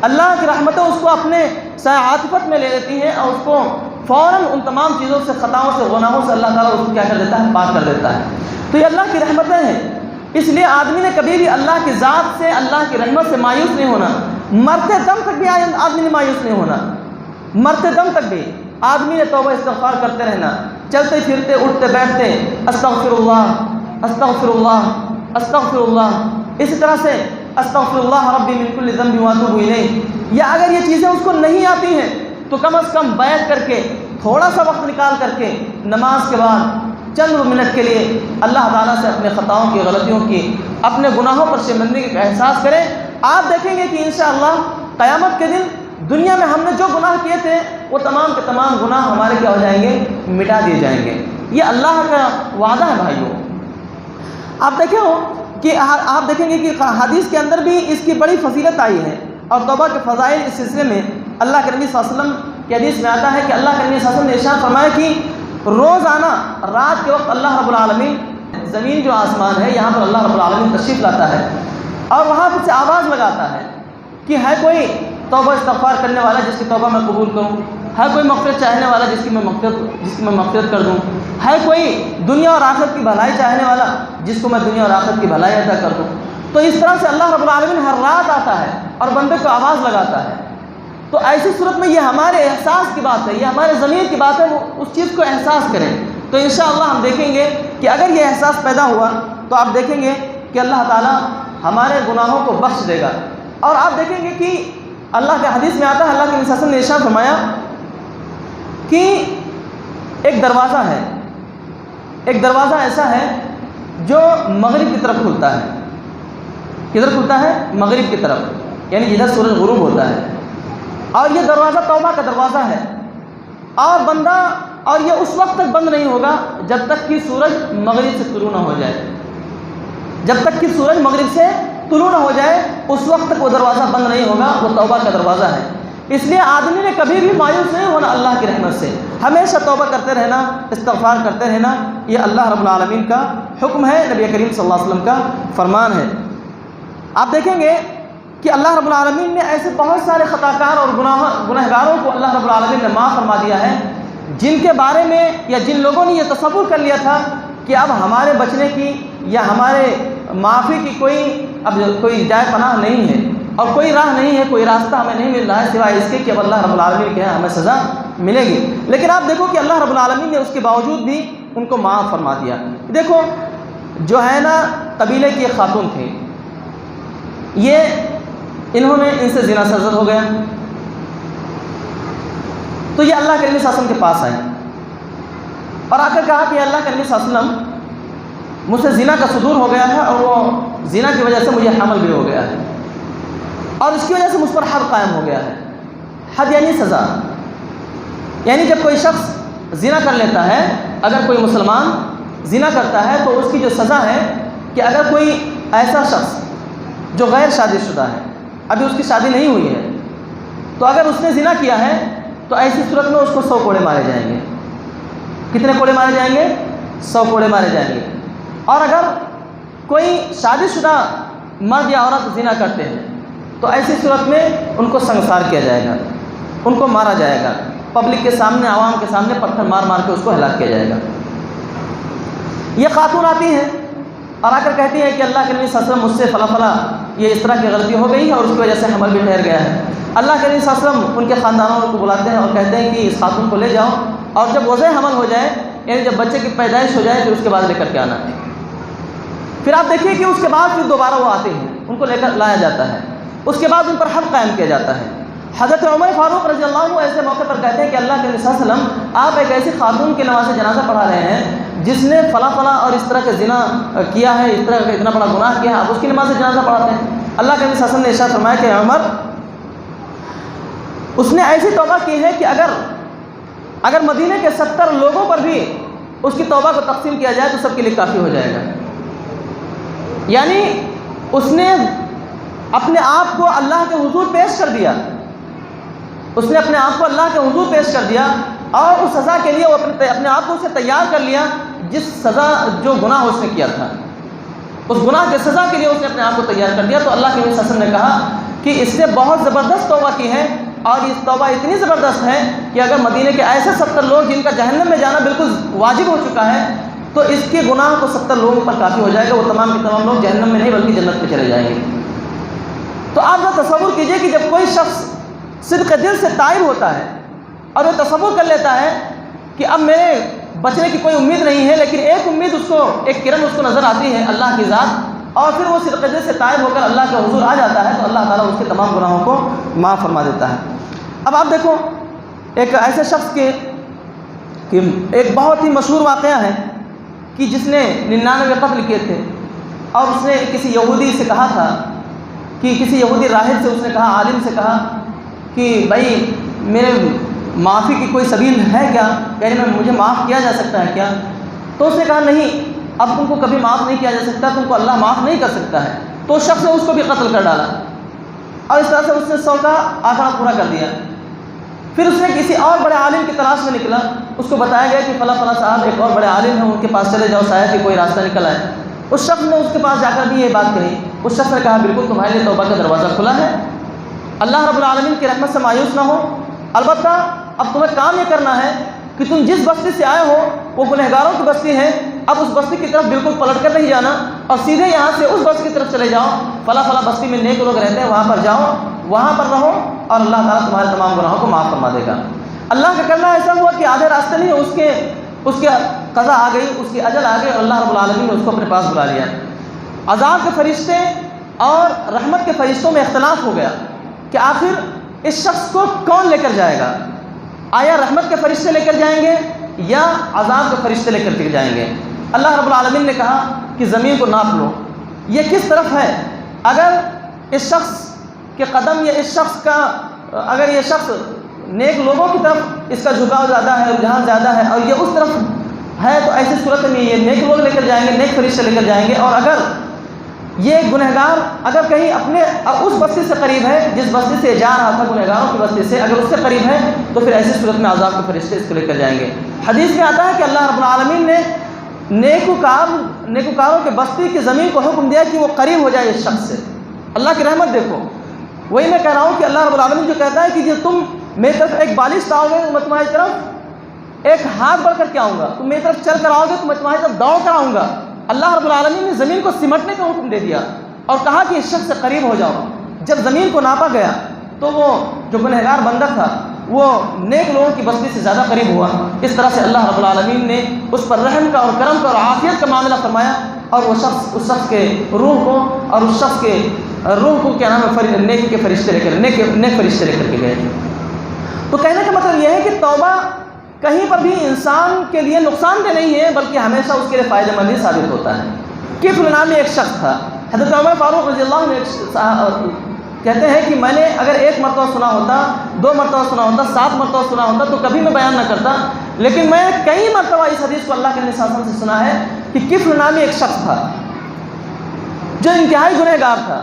اللہ کی رحمتیں اس کو اپنے سایہ عاطفت میں لے لیتی ہیں اور اس کو فوراً ان تمام چیزوں سے، خطاؤں سے، گناہوں سے اللہ تعالیٰ اس کو کیا کر دیتا ہے؟ پاک کر دیتا ہے. تو یہ اللہ کی رحمتیں ہیں. اس لیے آدمی نے کبھی بھی اللہ کی ذات سے، اللہ کی رحمت سے مایوس نہیں ہونا. مرتے دم تک بھی آدمی نے مایوس نہیں ہونا. مرتے دم تک بھی آدمی نے توبہ استغفار کرتے رہنا، چلتے پھرتے اٹھتے بیٹھتے استغفر اللہ استغفر اللہ استغفر اللہ. اسی طرح سے استغفر اللہ ربی من کل ذنب واتوب الیہ. یا اگر یہ چیزیں اس کو نہیں آتی ہیں تو کم از کم بیٹھ کر کے تھوڑا سا وقت نکال کر کے نماز کے بعد چند منٹ کے لیے اللہ تعالیٰ سے اپنے خطاؤں کی، غلطیوں کی، اپنے گناہوں پر شرمندگی کا احساس کریں. آپ دیکھیں گے کہ انشاءاللہ قیامت کے دن دنیا میں ہم نے جو گناہ کیے تھے وہ تمام کے تمام گناہ ہمارے کیا ہو جائیں گے؟ مٹا دیے جائیں گے. یہ اللہ کا وعدہ ہے بھائیوں. آپ دیکھیں گے کہ حدیث کے اندر بھی اس کی بڑی فضیلت آئی ہے اور توبہ کے فضائل اس سلسلے میں اللہ کے نبی صلی اللہ علیہ وسلم کی حدیث میں آتا ہے کہ اللہ کے نبی صلی اللہ علیہ وسلم نے ارشاد فرمایا کہ روزانہ رات کے وقت اللہ رب العالمین، زمین جو آسمان ہے یہاں پر اللہ رب العالمین تشریف لاتا ہے اور وہاں سے آواز لگاتا ہے کہ ہے کوئی توبہ استغفار کرنے والا جس کی توبہ میں قبول کروں، ہے کوئی مغفرت چاہنے والا جس کی میں مغفرت کر دوں، ہے کوئی دنیا اور آخرت کی بھلائی چاہنے والا جس کو میں دنیا اور آخرت کی بھلائی عطا کر دوں. تو اس طرح سے اللہ رب العالمین ہر رات آتا ہے اور بندے کو آواز لگاتا ہے. تو ایسی صورت میں یہ ہمارے احساس کی بات ہے، یہ ہمارے ضمیر کی بات ہے، وہ اس چیز کو احساس کریں. تو انشاءاللہ ہم دیکھیں گے کہ اگر یہ احساس پیدا ہوا تو آپ دیکھیں گے کہ اللہ تعالیٰ ہمارے گناہوں کو بخش دے گا. اور آپ دیکھیں گے کہ اللہ کے حدیث میں آتا ہے، اللہ کے نبی صلی اللہ علیہ وسلم نے ارشاد فرمایا کہ ایک دروازہ ایسا ہے جو مغرب کی طرف کھلتا ہے. کدھر کھلتا ہے؟ مغرب کی طرف، یعنی جدھر سورج غروب ہوتا ہے. اور یہ دروازہ توبہ کا دروازہ ہے اور یہ اس وقت تک بند نہیں ہوگا جب تک کہ سورج مغرب سے طلوع نہ ہو جائے. جب تک کہ سورج مغرب سے طلوع نہ ہو جائے اس وقت تک وہ دروازہ بند نہیں ہوگا، وہ توبہ کا دروازہ ہے۔ اس لیے آدمی نے کبھی بھی مایوس نہیں ہونا اللہ کی رحمت سے، ہمیشہ توبہ کرتے رہنا، استغفار کرتے رہنا، یہ اللہ رب العالمین کا حکم ہے، نبی کریم صلی اللہ علیہ وسلم کا فرمان ہے۔ آپ دیکھیں گے کہ اللہ رب العالمین نے ایسے بہت سارے خطا کار اور گنہگاروں کو اللہ رب العالمین نے معاف فرما دیا ہے، جن کے بارے میں یا جن لوگوں نے یہ تصور کر لیا تھا کہ اب ہمارے بچنے کی یا ہمارے معافی کی کوئی جائے پناہ نہیں ہے اور کوئی راہ نہیں ہے، کوئی راستہ ہمیں نہیں مل رہا ہے سوائے اس کے کہ اب اللہ رب العالمین کے ہمیں سزا ملے گی۔ لیکن آپ دیکھو کہ اللہ رب العالمین نے اس کے باوجود بھی ان کو معاف فرما دیا۔ دیکھو جو ہے نا قبیلے کی ایک خاتون تھی، انہوں نے ان سے زنا سرزد ہو گیا، تو یہ اللہ کے نبی صلی اللہ علیہ وسلم کے پاس آئے اور آ کر کہا کہ اللہ کے نبی صلی اللہ علیہ وسلم مجھ سے زنا کا صدور ہو گیا ہے اور وہ زنا کی وجہ سے مجھے حمل بھی ہو گیا ہے اور اس کی وجہ سے مجھ پر حد قائم ہو گیا ہے۔ حد یعنی سزا، یعنی جب کوئی شخص زنا کر لیتا ہے، اگر کوئی مسلمان زنا کرتا ہے تو اس کی جو سزا ہے کہ اگر کوئی ایسا شخص جو غیر شادی شدہ ہے، ابھی اس کی شادی نہیں ہوئی ہے، تو اگر اس نے زنا کیا ہے تو ایسی صورت میں اس کو 100 کوڑے مارے جائیں گے۔ کتنے کوڑے مارے جائیں گے؟ 100 کوڑے مارے جائیں گے۔ اور اگر کوئی شادی شدہ مرد یا عورت زنا کرتے ہیں تو ایسی صورت میں ان کو سنگسار کیا جائے گا، ان کو مارا جائے گا، پبلک کے سامنے، عوام کے سامنے پتھر مار مار کے اس کو ہلاک کیا جائے گا۔ یہ خاتون آتی ہے اور آ کر کہتی ہے کہ اللہ کے نبی صلی اللہ علیہ وسلم مجھ سے فلاں فلاں یہ اس طرح کی غلطی ہو گئی ہے اور اس کی وجہ سے حمل بھی ٹھہر گیا ہے۔ اللہ کے نبی صلی اللہ علیہ وسلم ان کے خاندانوں کو بلاتے ہیں اور کہتے ہیں کہ اس خاتون کو لے جاؤ اور جب وضع حمل ہو جائے، یعنی جب بچے کی پیدائش ہو جائے، پھر اس کے بعد لے کر کے آنا ہے۔ پھر آپ دیکھیے کہ اس کے بعد پھر دوبارہ وہ آتے ہیں، ان کو لے کر لایا جاتا ہے، اس کے بعد ان پر حد قائم کیا جاتا ہے۔ حضرت عمر فاروق رضی اللہ عنہ ایسے موقع پر کہتے ہیں کہ اللہ کے نبی صلی اللہ علیہ وسلم آپ ایک ایسی خاتون کی نماز جنازہ پڑھا رہے ہیں جس نے فلاں فلاں اور اس طرح کا زنا کیا ہے، اس طرح کا اتنا بڑا گناہ کیا ہے، آپ اس کی نماز جنازہ پڑھاتے ہیں۔ اللہ کے نبی صلی اللہ علیہ وسلم نے ارشاد فرمایا کہ عمر اس نے ایسی توبہ کی ہے کہ اگر مدینے کے 70 لوگوں پر بھی اس کی توبہ کو تقسیم کیا جائے تو سب کے لیے کافی ہو جائے گا۔ یعنی اس نے اپنے آپ کو اللہ کے حضور پیش کر دیا، اس نے اپنے آپ کو اللہ کے حضور پیش کر دیا اور اس سزا کے لیے وہ اپنے آپ کو اسے تیار کر لیا جس سزا جو گناہ اس نے کیا تھا، اس گناہ کی سزا کے لیے اس نے اپنے آپ کو تیار کر دیا۔ تو اللہ کے نبی صلی اللہ علیہ وسلم نے کہا کہ اس نے بہت زبردست توبہ کی ہے اور یہ توبہ اتنی زبردست ہے کہ اگر مدینے کے ایسے 70 لوگ جن کا جہنم میں جانا بالکل واجب ہو چکا ہے تو اس کے گناہ کو 70 لوگوں پر کافی ہو جائے گا، وہ تمام کے تمام لوگ جہنم میں نہیں بلکہ جنت میں چلے جائیں گے۔ تو آپ ذرا تصور کیجئے کہ جب کوئی شخص صدق دل سے تائب ہوتا ہے اور وہ تصور کر لیتا ہے کہ اب میرے بچنے کی کوئی امید نہیں ہے، لیکن ایک امید اس کو، ایک کرن اس کو نظر آتی ہے اللہ کی ذات، اور پھر وہ صدق دل سے تائب ہو کر اللہ کے حضور آ جاتا ہے تو اللہ تعالیٰ اس کے تمام گناہوں کو معاف فرما دیتا ہے۔ اب آپ دیکھو ایک ایسے شخص کے کہ ایک بہت ہی مشہور واقعہ ہے کہ جس نے 99 قتل کیے تھے اور اس نے کسی یہودی سے کہا تھا کہ کسی یہودی راہب سے اس نے کہا، عالم سے کہا کہ بھائی میرے معافی کی کوئی سبیل ہے کیا، یعنی مجھے معاف کیا جا سکتا ہے کیا؟ تو اس نے کہا نہیں، اب تم کو کبھی معاف نہیں کیا جا سکتا، تم کو اللہ معاف نہیں کر سکتا ہے۔ تو اس شخص نے اس کو بھی قتل کر ڈالا اور اس طرح سے اس نے 100 کا آنکڑا پورا کر دیا۔ پھر اس نے کسی اور بڑے عالم کی تلاش میں نکلا، اس کو بتایا گیا کہ فلاں فلاں صاحب ایک اور بڑے عالم ہیں، ان کے پاس چلے جاؤ، شاید کہ کوئی راستہ نکل آئے۔ اس شخص نے اس کے پاس جا کر بھی یہ بات کہی، اس شخص نے کہا بالکل تمہارے لیے توبہ کا دروازہ کھلا ہے، اللہ رب العالمین کی رحمت سے مایوس نہ ہو، البتہ اب تمہیں کام یہ کرنا ہے کہ تم جس بستی سے آئے ہو وہ گنہگاروں کی بستی ہے، اب اس بستی کی طرف بالکل پلٹ کر نہیں جانا اور سیدھے یہاں سے اس بستی کی طرف چلے جاؤ، فلاں فلاں بستی میں نیک لوگ رہتے ہیں، وہاں پر جاؤ، وہاں پر رہو اور اللہ تعالیٰ تمہارے تمام گناہوں کو معاف فرما دے گا۔ اللہ کا کرنا ایسا ہوا کہ آدھے راستے نہیں، اس کے قضا آ گئی، اس کی اجل آ گئی اور اللہ رب العالمین نے اس کو اپنے پاس بلا لیا۔ عذاب کے فرشتے اور رحمت کے فرشتوں میں اختلاف ہو گیا کہ آخر اس شخص کو کون لے کر جائے گا، آیا رحمت کے فرشتے لے کر جائیں گے یا عذاب کے فرشتے لے کر جائیں گے؟ اللہ رب العالمین نے کہا کہ زمین کو ناپ لو، یہ کس طرف ہے، اگر اس شخص کے قدم یا اس شخص کا، اگر یہ شخص نیک لوگوں کی طرف اس کا جھکاؤ زیادہ ہے، رجحان زیادہ ہے اور یہ اس طرف ہے تو ایسی صورت میں یہ نیک لوگ لے کر جائیں گے، نیک فرشتے لے کر جائیں گے، اور اگر یہ گنہگار اگر کہیں اپنے اس بستی سے قریب ہے جس بستی سے جا رہا تھا گنہگاروں کی بستی سے، اگر اس سے قریب ہے تو پھر ایسی صورت میں عذاب کے فرشتے اس کو لے کر جائیں گے۔ حدیث میں آتا ہے کہ اللہ رب العالمین نے نیکوکاروں کے بستی کی زمین کو حکم دیا کہ وہ قریب ہو جائے اس شخص سے۔ اللہ کی رحمت دیکھو، وہی میں کہہ رہا ہوں کہ اللہ رب العالمین جو کہتا ہے کہ جو تم میری طرف ایک بالش لاؤ گے میں تمہاری طرف ایک ہاتھ بڑھ کر کے آؤں گا، تم میری طرف چل کر آؤ گے تو میں تمہاری طرف دوڑ کر آؤں گا۔ اللہ رب العالمین نے زمین کو سمٹنے کا حکم دے دیا اور کہا کہ اس شخص سے قریب ہو جاؤ۔ جب زمین کو ناپا گیا تو وہ جو گنہگار بندہ تھا وہ نیک لوگوں کی بستی سے زیادہ قریب ہوا۔ اس طرح سے اللہ رب العالمین نے اس پر رحم کا اور کرم کا اور عافیت کا معاملہ فرمایا، اور وہ شخص اس شخص کے روح کو اور اس شخص کے روح کو کیا نام ہے نیکی کے فرشتے لے کر نیک فرشتے لے کر کے گئے۔ تو کہنے کا مطلب یہ ہے کہ توبہ کہیں پر بھی انسان کے لیے نقصان دہ نہیں ہے، بلکہ ہمیشہ اس کے لیے فائدہ مند ہی ثابت ہوتا ہے۔ کفل نامی ایک شخص تھا، حضرت عمر فاروق رضی اللہ عنہ کہتے ہیں کہ میں نے اگر ایک مرتبہ سنا ہوتا، 2 مرتبہ سنا ہوتا، 7 مرتبہ سنا ہوتا تو کبھی میں بیان نہ کرتا، لیکن میں کئی مرتبہ اس حدیث کو اللہ کے نبی صلی اللہ علیہ وسلم سے سنا ہے کہ کفل نامی ایک شخص تھا جو انتہائی گنہگار تھا۔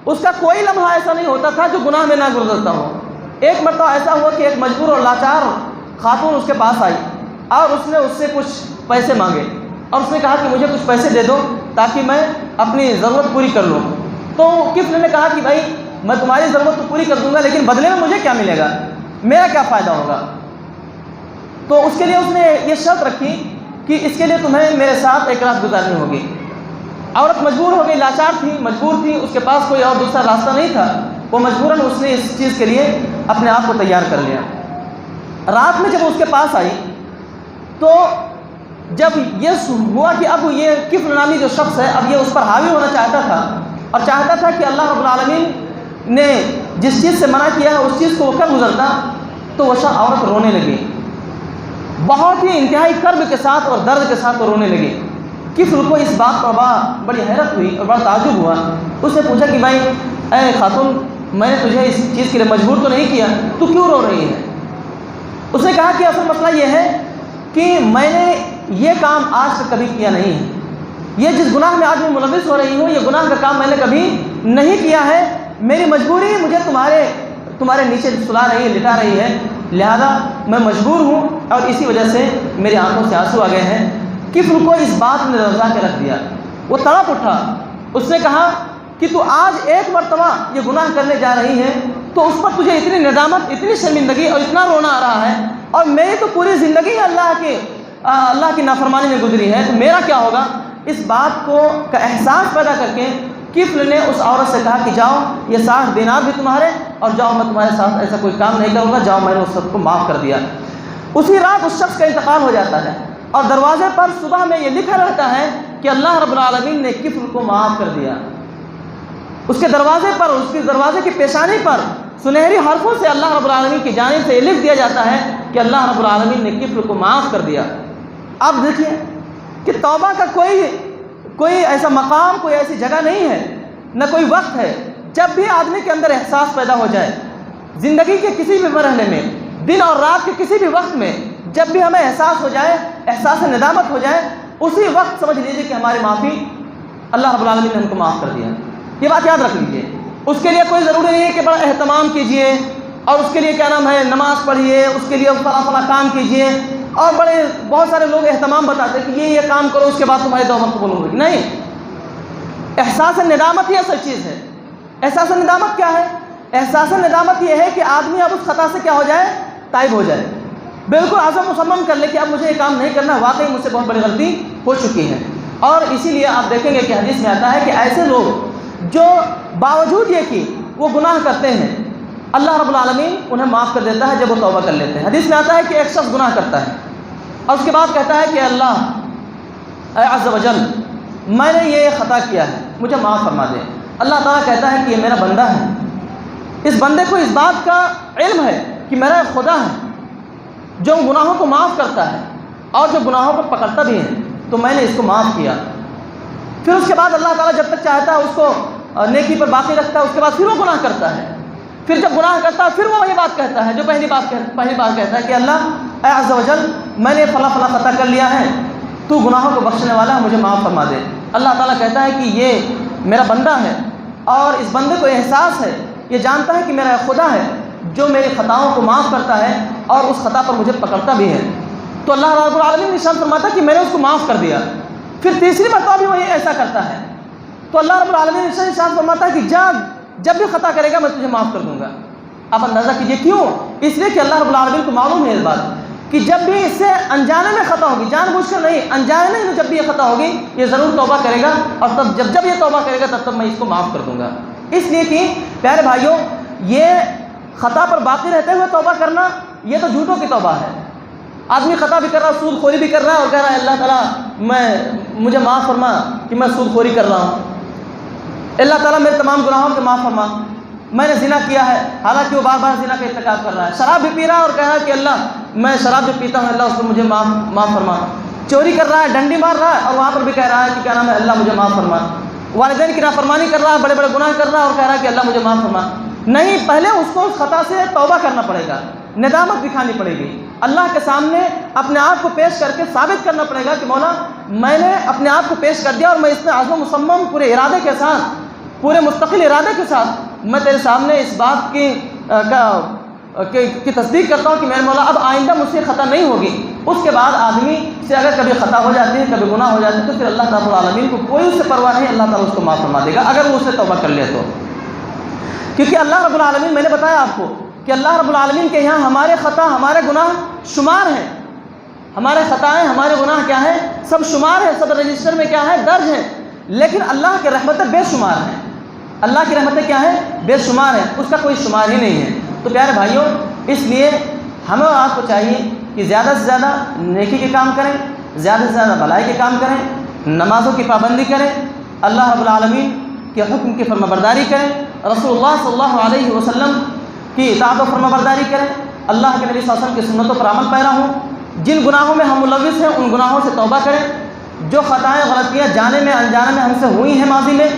اس کا کوئی لمحہ ایسا نہیں ہوتا تھا جو گناہ میں نہ گزرتا ہو۔ ایک مرتبہ ایسا ہوا کہ ایک مجبور اور لاچار خاتون اس کے پاس آئی اور اس نے اس سے کچھ پیسے مانگے اور اس نے کہا کہ مجھے کچھ پیسے دے دو تاکہ میں اپنی ضرورت پوری کر لوں۔ تو کفل نے کہا کہ بھائی میں تمہاری ضرورت تو پوری کر دوں گا، لیکن بدلے میں مجھے کیا ملے گا، میرا کیا فائدہ ہوگا؟ تو اس کے لیے اس نے یہ شرط رکھی کہ اس کے لیے تمہیں میرے ساتھ ایک رات گزارنی ہوگی۔ عورت مجبور ہو گئی، لاچار تھی، مجبور تھی، اس کے پاس کوئی اور دوسرا راستہ نہیں تھا، وہ مجبوراً اس نے اس چیز کے لیے اپنے آپ کو تیار کر لیا۔ رات میں جب اس کے پاس آئی تو جب یہ ہوا کہ اب یہ کفل نامی جو شخص ہے اب یہ اس پر حاوی ہونا چاہتا تھا اور چاہتا تھا کہ اللہ رب العالمین نے جس چیز سے منع کیا ہے اس چیز کو وہ کر گزرتا، تو وہ عورت رونے لگی، بہت ہی انتہائی کرب کے ساتھ اور درد کے ساتھ وہ رونے لگی۔ کفل کو اس بات پر بڑی حیرت ہوئی اور بڑا تعجب ہوا۔ اس نے پوچھا کہ بھائی اے خاتون، میں نے تجھے اس چیز کے لیے مجبور تو نہیں کیا، تو کیوں رو رہی ہے؟ اس نے کہا کہ اصل مسئلہ یہ ہے کہ میں نے یہ کام آج تک کبھی کیا نہیں ہے، یہ جس گناہ میں آج میں ملوث ہو رہی ہوں یہ گناہ کا کام میں نے کبھی نہیں کیا ہے، میری مجبوری مجھے تمہارے نیچے سلا رہی ہے، لٹا رہی ہے، لہذا میں مجبور ہوں اور اسی وجہ سے میری آنکھوں سے آنسو آ گئے ہیں۔ کفل کو اس بات نے رضا کے رکھ دیا، وہ تڑپ اٹھا۔ اس نے کہا کہ تو آج ایک مرتبہ یہ گناہ کرنے جا رہی ہے تو اس پر تجھے اتنی ندامت، اتنی شرمندگی اور اتنا رونا آ رہا ہے، اور میری تو پوری زندگی اللہ کی نافرمانی میں گزری ہے، تو میرا کیا ہوگا؟ اس بات کا احساس پیدا کر کے کفل نے اس عورت سے کہا کہ جاؤ، یہ 60 دینار بھی تمہارے، اور جاؤ میں تمہارے ساتھ ایسا کوئی کام نہیں کروں گا، جاؤ، میں نے اس سب کو معاف کر دیا۔ اسی رات اس شخص کا انتقال ہو جاتا ہے اور دروازے پر صبح میں یہ لکھا رہتا ہے کہ اللہ رب العالمین نے کفل کو معاف کر دیا۔ اس کے دروازے پر، اس کے دروازے کی پیشانی پر سنہری حرفوں سے اللہ رب العالمین کی جانب سے یہ لکھ دیا جاتا ہے کہ اللہ رب العالمین نے کفل کو معاف کر دیا۔ اب دیکھیے کہ توبہ کا کوئی ایسا مقام، کوئی ایسی جگہ نہیں ہے، نہ کوئی وقت ہے۔ جب بھی آدمی کے اندر احساس پیدا ہو جائے، زندگی کے کسی بھی مرحلے میں، دن اور رات کے کسی بھی وقت میں، جب بھی ہمیں احساس ہو جائے، احساس ندامت ہو جائے، اسی وقت سمجھ لیجیے کہ ہماری معافی اللہ رب العالمین نے ہم کو معاف کر دیا۔ یہ بات یاد رکھ لیجیے۔ اس کے لیے کوئی ضروری نہیں ہے کہ بڑا اہتمام کیجیے اور اس کے لیے کیا نام ہے نماز پڑھیے، اس کے لیے فلاں کام کیجیے، اور بہت سارے لوگ اہتمام بتاتے ہیں کہ یہ کام کرو اس کے بعد تمہاری توبہ قبول ہوگی۔ نہیں، احساس ندامت ہی اصل چیز ہے۔ احساس ندامت کیا ہے؟ احساس ندامت یہ ہے کہ آدمی اب اس خطا سے کیا ہو جائے، تائب ہو جائے، بالکل عزم مصمم کر لے کہ اب مجھے یہ کام نہیں کرنا، واقعی مجھ سے بہت بڑی غلطی ہو چکی ہے۔ اور اسی لیے آپ دیکھیں گے کہ حدیث میں آتا ہے کہ ایسے لوگ جو باوجود یہ کہ وہ گناہ کرتے ہیں، اللہ رب العالمین انہیں معاف کر دیتا ہے جب وہ توبہ کر لیتے ہیں۔ حدیث میں آتا ہے کہ ایک شخص گناہ کرتا ہے اور اس کے بعد کہتا ہے کہ اللہ عز و جل، میں نے یہ خطا کیا ہے، مجھے معاف فرما دے۔ اللہ تعالیٰ کہتا ہے کہ یہ میرا بندہ ہے، اس بندے کو اس بات کا علم ہے کہ میرا خدا ہے جو گناہوں کو معاف کرتا ہے اور جو گناہوں کو پکڑتا بھی ہے، تو میں نے اس کو معاف کیا۔ پھر اس کے بعد اللہ تعالیٰ جب تک چاہتا ہے اس کو نیکی پر باقی رکھتا ہے، اس کے بعد پھر وہ گناہ کرتا ہے۔ پھر جب گناہ کرتا ہے پھر وہ وہی بات کہتا ہے جو پہلی بار کہتا ہے کہ اللہ اے عز و جل، میں نے فلاں خطا کر لیا ہے، تو گناہوں کو بخشنے والا ہے، مجھے معاف فرما دے۔ اللہ تعالیٰ کہتا ہے کہ یہ میرا بندہ ہے اور اس بندے کو احساس ہے، یہ جانتا ہے کہ میرا خدا ہے جو میری خطاؤں کو معاف کرتا ہے اور اس خطا پر مجھے پکڑتا بھی ہے، تو اللہ رب العالمین ارشاد فرماتا ہے کہ میں نے اس کو معاف کر دیا۔ پھر تیسری مرتبہ بھی وہی ایسا کرتا ہے تو اللہ رب العالمین ارشاد فرماتا ہے کہ جب بھی خطا کرے گا میں تجھے معاف کر دوں گا۔ آپ اندازہ کیجئے کیوں؟ اس لیے کہ اللہ رب العالمین کو معلوم ہے اس بات کہ جب بھی اس سے انجانے میں خطا ہوگی، جان بوجھ کر نہیں، انجانے میں جب بھی یہ خطا ہوگی یہ ضرور توبہ کرے گا، اور تب جب یہ توبہ کرے گا تب میں اس کو معاف کر دوں گا۔ اس لیے کہ پیارے بھائیوں، یہ خطا پر باقی رہتے ہوئے توبہ کرنا یہ تو جھوٹوں کی توبہ ہے۔ آدمی خطا بھی کر رہا ہے، سود خوری بھی کر رہا ہے اور کہہ رہا ہے اللہ تعالیٰ مجھے معاف فرما کہ میں سود خوری کر رہا ہوں، اللہ تعالیٰ میرے تمام گناہوں کو معاف فرما، میں نے زنا کیا ہے، حالانکہ وہ بار بار زنا کا ارتکاب کر رہا ہے، شراب بھی پی رہا ہے اور کہہ رہا ہے کہ اللہ میں شراب بھی پیتا ہوں، اللہ اس کو مجھے معاف فرما، چوری کر رہا ہے، ڈنڈی مار رہا ہے اور وہاں پر بھی کہہ رہا ہے کہ کیا نام ہے اللہ مجھے معاف فرما، والدین کی نافرمانی کر رہا ہے، بڑے بڑے گناہ کر رہا ہے اور کہہ رہا ہے کہ اللہ مجھے معاف فرما۔ نہیں، پہلے اس کو اس خطا سے توبہ کرنا پڑے گا، ندامت دکھانی پڑے گی، اللہ کے سامنے اپنے آپ کو پیش کر کے ثابت کرنا پڑے گا کہ مولا میں نے اپنے آپ کو پیش کر دیا اور میں اس میں عزم و مصمم پورے ارادے کے ساتھ، پورے مستقل ارادے کے ساتھ میں تیرے سامنے اس بات کی تصدیق کرتا ہوں کہ میرے مولا اب آئندہ مجھ سے خطا نہیں ہوگی۔ اس کے بعد آدمی سے اگر کبھی خطا ہو جاتی ہے، کبھی گناہ ہو جاتی ہے، تو پھر اللہ رب العالمین کو کوئی اس سے پرواہ نہیں، اللہ تعالیٰ اس کو معاف فرما دے گا اگر وہ اس سے توبہ کر لے تو۔ کیونکہ اللہ رب العالمین، میں نے بتایا آپ کو کہ اللہ رب العالمین کے یہاں ہمارے خطا، ہمارے گناہ شمار ہیں، ہمارے خطائیں، ہمارے گناہ کیا ہیں، سب شمار ہیں، سب رجسٹر میں کیا ہے، درج ہے، لیکن اللہ کی رحمتیں بے شمار ہیں۔ اللہ کی رحمتیں کیا ہیں؟ بے شمار ہیں، اس کا کوئی شمار ہی نہیں ہے۔ تو پیارے بھائیوں، اس لیے ہمیں اور آپ کو چاہیے کہ زیادہ سے زیادہ نیکی کے کام کریں، زیادہ سے زیادہ بھلائی کے کام کریں، نمازوں کی پابندی کریں، اللہ رب العالمین کے حکم کی فرما برداری کریں، رسول اللہ صلی اللہ علیہ وسلم کی اطاعت و فرما برداری کریں، اللہ کے نبی صلی اللہ علیہ وسلم کی سنتوں پر عمل پیرا ہوں، جن گناہوں میں ہم ملوث ہیں ان گناہوں سے توبہ کریں، جو خطائیں غلطیاں جانے میں انجانے میں ہم سے ہوئی ہیں ماضی میں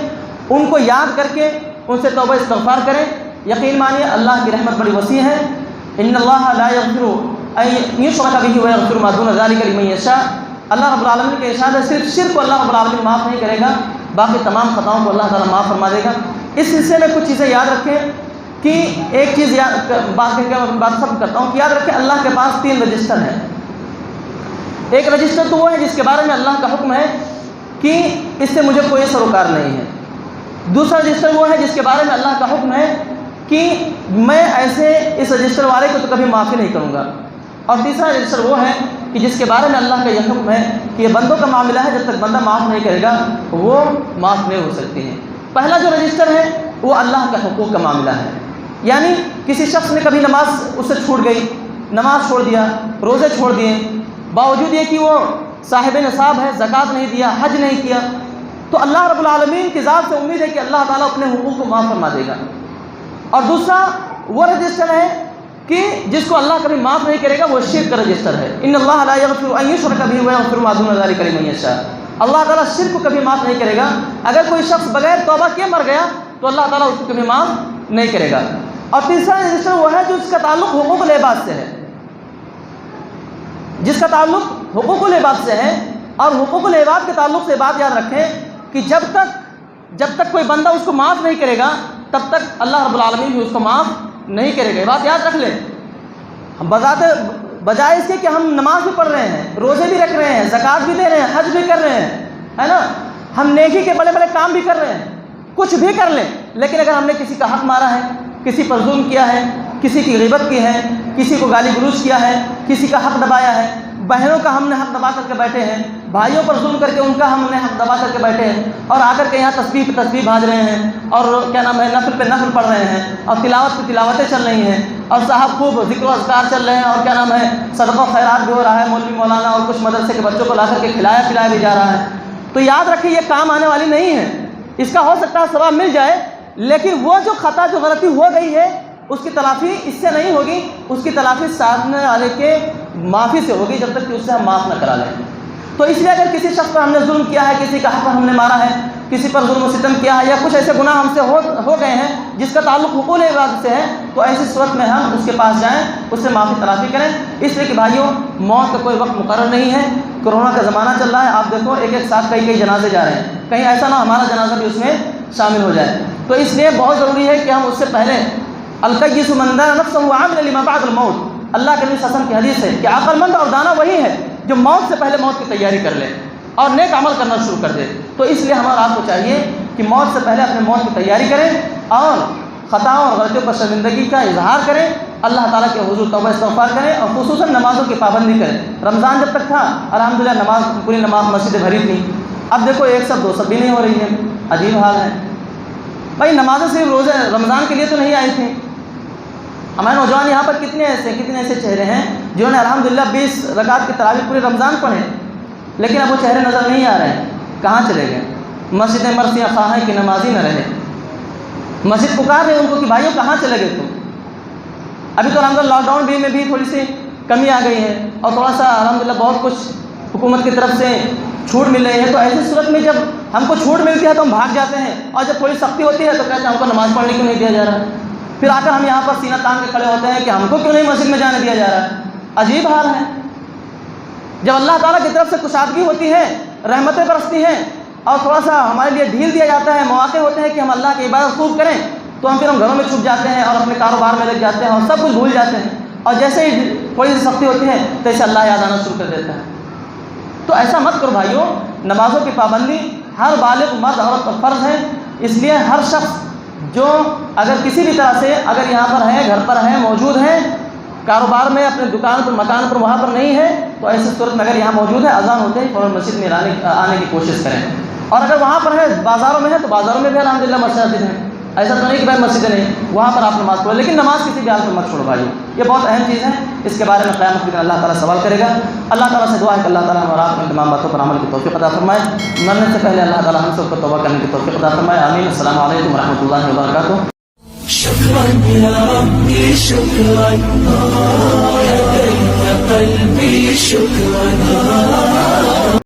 ان کو یاد کر کے ان سے توبہ استغفار کریں۔ یقین مانیے اللہ کی رحمت بڑی وسیع ہے، ان اللہ لا یغفر ان یشرک بہ ویغفر ما دون ذلک لمن یشاء۔ اللہ رب العالمین کے ارشاد ہے صرف شرک کو اللہ رب العالمین معاف نہیں کرے گا، باقی تمام خطاؤں کو اللہ تعالیٰ معاف فرما دے گا۔ اس سلسلے میں کچھ چیزیں یاد رکھیں کہ ایک چیز بات ختم کرتا ہوں کہ یاد رکھیں اللہ کے پاس 3 رجسٹر ہیں۔ ایک رجسٹر تو وہ ہے جس کے بارے میں اللہ کا حکم ہے کہ اس سے مجھے کوئی سروکار نہیں ہے، دوسرا رجسٹر وہ ہے جس کے بارے میں اللہ کا حکم ہے کہ میں ایسے اس رجسٹر والے کو تو کبھی معافی نہیں کروں گا، اور تیسرا رجسٹر وہ ہے کہ جس کے بارے میں اللہ کا یہ حکم ہے کہ یہ بندوں کا معاملہ ہے، جب تک بندہ معاف نہیں کرے گا وہ معاف نہیں ہو سکتے ہیں۔ پہلا جو رجسٹر ہے وہ اللہ کے حقوق کا معاملہ ہے، یعنی کسی شخص نے کبھی نماز اس سے چھوٹ گئی، نماز چھوڑ دیا، روزے چھوڑ دیے، باوجود یہ کہ وہ صاحب نصاب ہے، زکوٰۃ نہیں دیا، حج نہیں کیا، تو اللہ رب العالمین کی ذات سے امید ہے کہ اللہ تعالیٰ اپنے حقوق کو معاف فرما دے گا۔ اور دوسرا وہ رجسٹر ہے کہ جس کو اللہ کبھی معاف نہیں کرے گا، وہ شرک کا رجسٹر ہے، ان اللہ لا یغفر ان یشرک بہ ویغفر ما دون ذلک لمن یشاء۔ اللہ تعالیٰ شرک کو کبھی معاف نہیں کرے گا، اگر کوئی شخص بغیر توبہ کیے مر گیا تو اللہ تعالیٰ اس کو کبھی معاف نہیں کرے گا۔ اور تیسرا رجسٹر وہ ہے جو اس کا تعلق حقوق العباد سے ہے، جس کا تعلق حقوق العباد سے ہے، اور حقوق العباد کے تعلق سے بات یاد رکھیں کہ جب تک کوئی بندہ اس کو معاف نہیں کرے گا تب تک اللہ رب العالمین بھی اس کو معاف نہیں کرے گا۔ یہ بات یاد رکھ لیں، بجائے اس کے کہ ہم نماز بھی پڑھ رہے ہیں، روزے بھی رکھ رہے ہیں، زکوٰۃ بھی دے رہے ہیں، حج بھی کر رہے ہیں، ہے نا، ہم نیکی کے بڑے بڑے کام بھی کر رہے ہیں، کچھ بھی کر لیں، لیکن اگر ہم نے کسی کا حق مارا ہے، کسی پر ظلم کیا ہے، کسی کی غیبت کی ہے، کسی کو گالی گلوچ کیا ہے، کسی کا حق دبایا ہے، بہنوں کا ہم نے حق دبا کر کے بیٹھے ہیں، بھائیوں پر ظلم کر کے ان کا ہم نے حق دبا کر کے بیٹھے ہیں، اور آ کر کے یہاں تسبیح پہ تسبیح بھاج رہے ہیں، اور کیا نام ہے نفل پہ نفل پڑھ رہے ہیں، اور تلاوت پہ تلاوتیں چل رہی ہیں، اور صاحب خوب ذکر و اذکار چل رہے ہیں، اور کیا نام ہے صدقہ و خیرات بھی ہو رہا ہے، مولوی مولانا اور کچھ مدرسے کے بچوں کو لا کر کے کھلایا پلایا بھی جا رہا ہے، تو یاد رکھیں یہ کام آنے والی نہیں ہے۔ اس کا ہو سکتا ہے ثواب مل جائے، لیکن وہ جو خطا جو غلطی ہو گئی ہے اس کی تلافی اس سے نہیں ہوگی، اس کی تلافی سامنے والے کے معافی سے ہوگی، جب تک کہ اس سے ہم معاف نہ کرا لیں۔ تو اس لیے اگر کسی شخص پر ہم نے ظلم کیا ہے، کسی کا حق ہم نے مارا ہے، کسی پر ظلم و ستم کیا ہے، یا کچھ ایسے گناہ ہم سے ہو گئے ہیں جس کا تعلق حقوق العباد سے ہے، تو ایسی صورت میں ہم اس کے پاس جائیں، اس سے معافی تلافی کریں، اس لیے کہ بھائیوں موت کا کوئی وقت مقرر نہیں ہے۔ کرونا کا زمانہ چل رہا ہے، آپ دیکھو ایک ایک ساتھ کئی جنازے جا رہے ہیں، کہیں ایسا نہ ہمارا جنازہ بھی اس میں شامل ہو جائے۔ تو اس لیے بہت ضروری ہے کہ ہم اس سے پہلے القیس من دان نفسه وعمل لما بعد الموت، اللہ کے نبی صلی اللہ علیہ وسلم کی حدیث ہے کہ عقل مند اور دانا وہی ہے جو موت سے پہلے موت کی تیاری کر لے اور نیک عمل کرنا شروع کر دے۔ تو اس لیے ہمارا آپ کو چاہیے کہ موت سے پہلے اپنے موت کی تیاری کریں اور خطاؤں اور غلطیوں پر شرمندگی کا اظہار کریں، اللہ تعالیٰ کے حضور توبہ استغفار کریں اور خصوصاً نمازوں کی پابندی کریں۔ رمضان جب تک تھا الحمدللہ نماز پوری نماز مسجدیں بھری تھیں، اب دیکھو ایک سب دو سب بھی نہیں ہو رہی ہے، عجیب حال ہے۔ بھائی نمازیں صرف روزے رمضان کے لیے تو نہیں آئی تھیں، ہمارے نوجوان یہاں پر کتنے ایسے چہرے ہیں جنہوں نے الحمدللہ 20 رکعت کی تراویح پورے رمضان پڑھے، لیکن اب وہ چہرے نظر نہیں آ رہے ہیں، کہاں چلے گئے؟ مسجدیں مرثیہ خواہیں کہ نمازی نہ رہے، مسجد پکار رہے ان کو کہ بھائیوں کہاں چلے گئے تم؟ ابھی تو الحمدللہ لاک ڈاؤن میں بھی تھوڑی سی کمی آ گئی ہے اور تھوڑا سا الحمدللہ بہت کچھ حکومت کی طرف سے چھوٹ مل رہی ہے، تو ایسی صورت میں جب ہم کو چھوٹ ملتی ہے تو ہم بھاگ جاتے ہیں، اور جب تھوڑی سختی ہوتی ہے تو کہتے ہیں ہم کو نماز پڑھنے کیوں نہیں دیا جا رہا، پھر آ کر ہم یہاں پر سینہ تان کے کھڑے ہوتے ہیں کہ ہم کو کیوں نہیں مسجد میں جانے دیا جا رہا ہے۔ عجیب حال ہے، جب اللہ تعالیٰ کی طرف سے کشادگی ہوتی ہے، رحمتیں برستی ہیں اور تھوڑا سا ہمارے لیے ڈھیل دیا جاتا ہے، مواقع ہوتے ہیں کہ ہم اللہ کی عبادت خوب کریں، تو ہم گھروں میں چھپ جاتے ہیں اور اپنے کاروبار میں لگ جاتے ہیں اور سب کچھ بھول جاتے ہیں، اور جیسے ہی تھوڑی سی سختی ہوتی ہے تو اسے اللہ یاد آنا شروع کر دیتا ہے۔ تو ایسا مت کرو بھائیوں، نمازوں کی پابندی ہر بالغ مرد عورت پر فرض ہے، اس لیے ہر شخص جو اگر کسی بھی طرح سے اگر یہاں پر ہے، گھر پر ہے، موجود ہے، کاروبار میں اپنے دکان پر مکان پر وہاں پر نہیں ہے، تو ایسی صورت میں اگر یہاں موجود ہے اذان ہوتے ہی فوراً مسجد میں آنے کی کوشش کریں، اور اگر وہاں پر ہے بازاروں میں ہے تو بازاروں میں بھی الحمدللہ مساجد ہیں، ایسا تو نہیں کہ بھائی مسجدیں نہیں، وہاں پر آپ نماز پڑھو، لیکن نماز کسی بھی حال پر مت چھوڑو بھائی، یہ بہت اہم چیز ہے، اس کے بارے میں قیامت کے دن اللہ تعالیٰ سوال کرے گا۔ اللہ تعالیٰ سے دعا ہے کہ اللہ تعالیٰ ہمارا آپ ان تمام باتوں پر عمل کی توفیق عطا فرمائے، مرنے سے پہلے اللہ تعالیٰ ہم سب کو توبہ کرنے کی توفیق عطا فرمائے، آمین۔ السلام علیکم ورحمۃ اللہ وبرکاتہ۔ شكرا يا ربي شكرا، هديت قلبي شكرا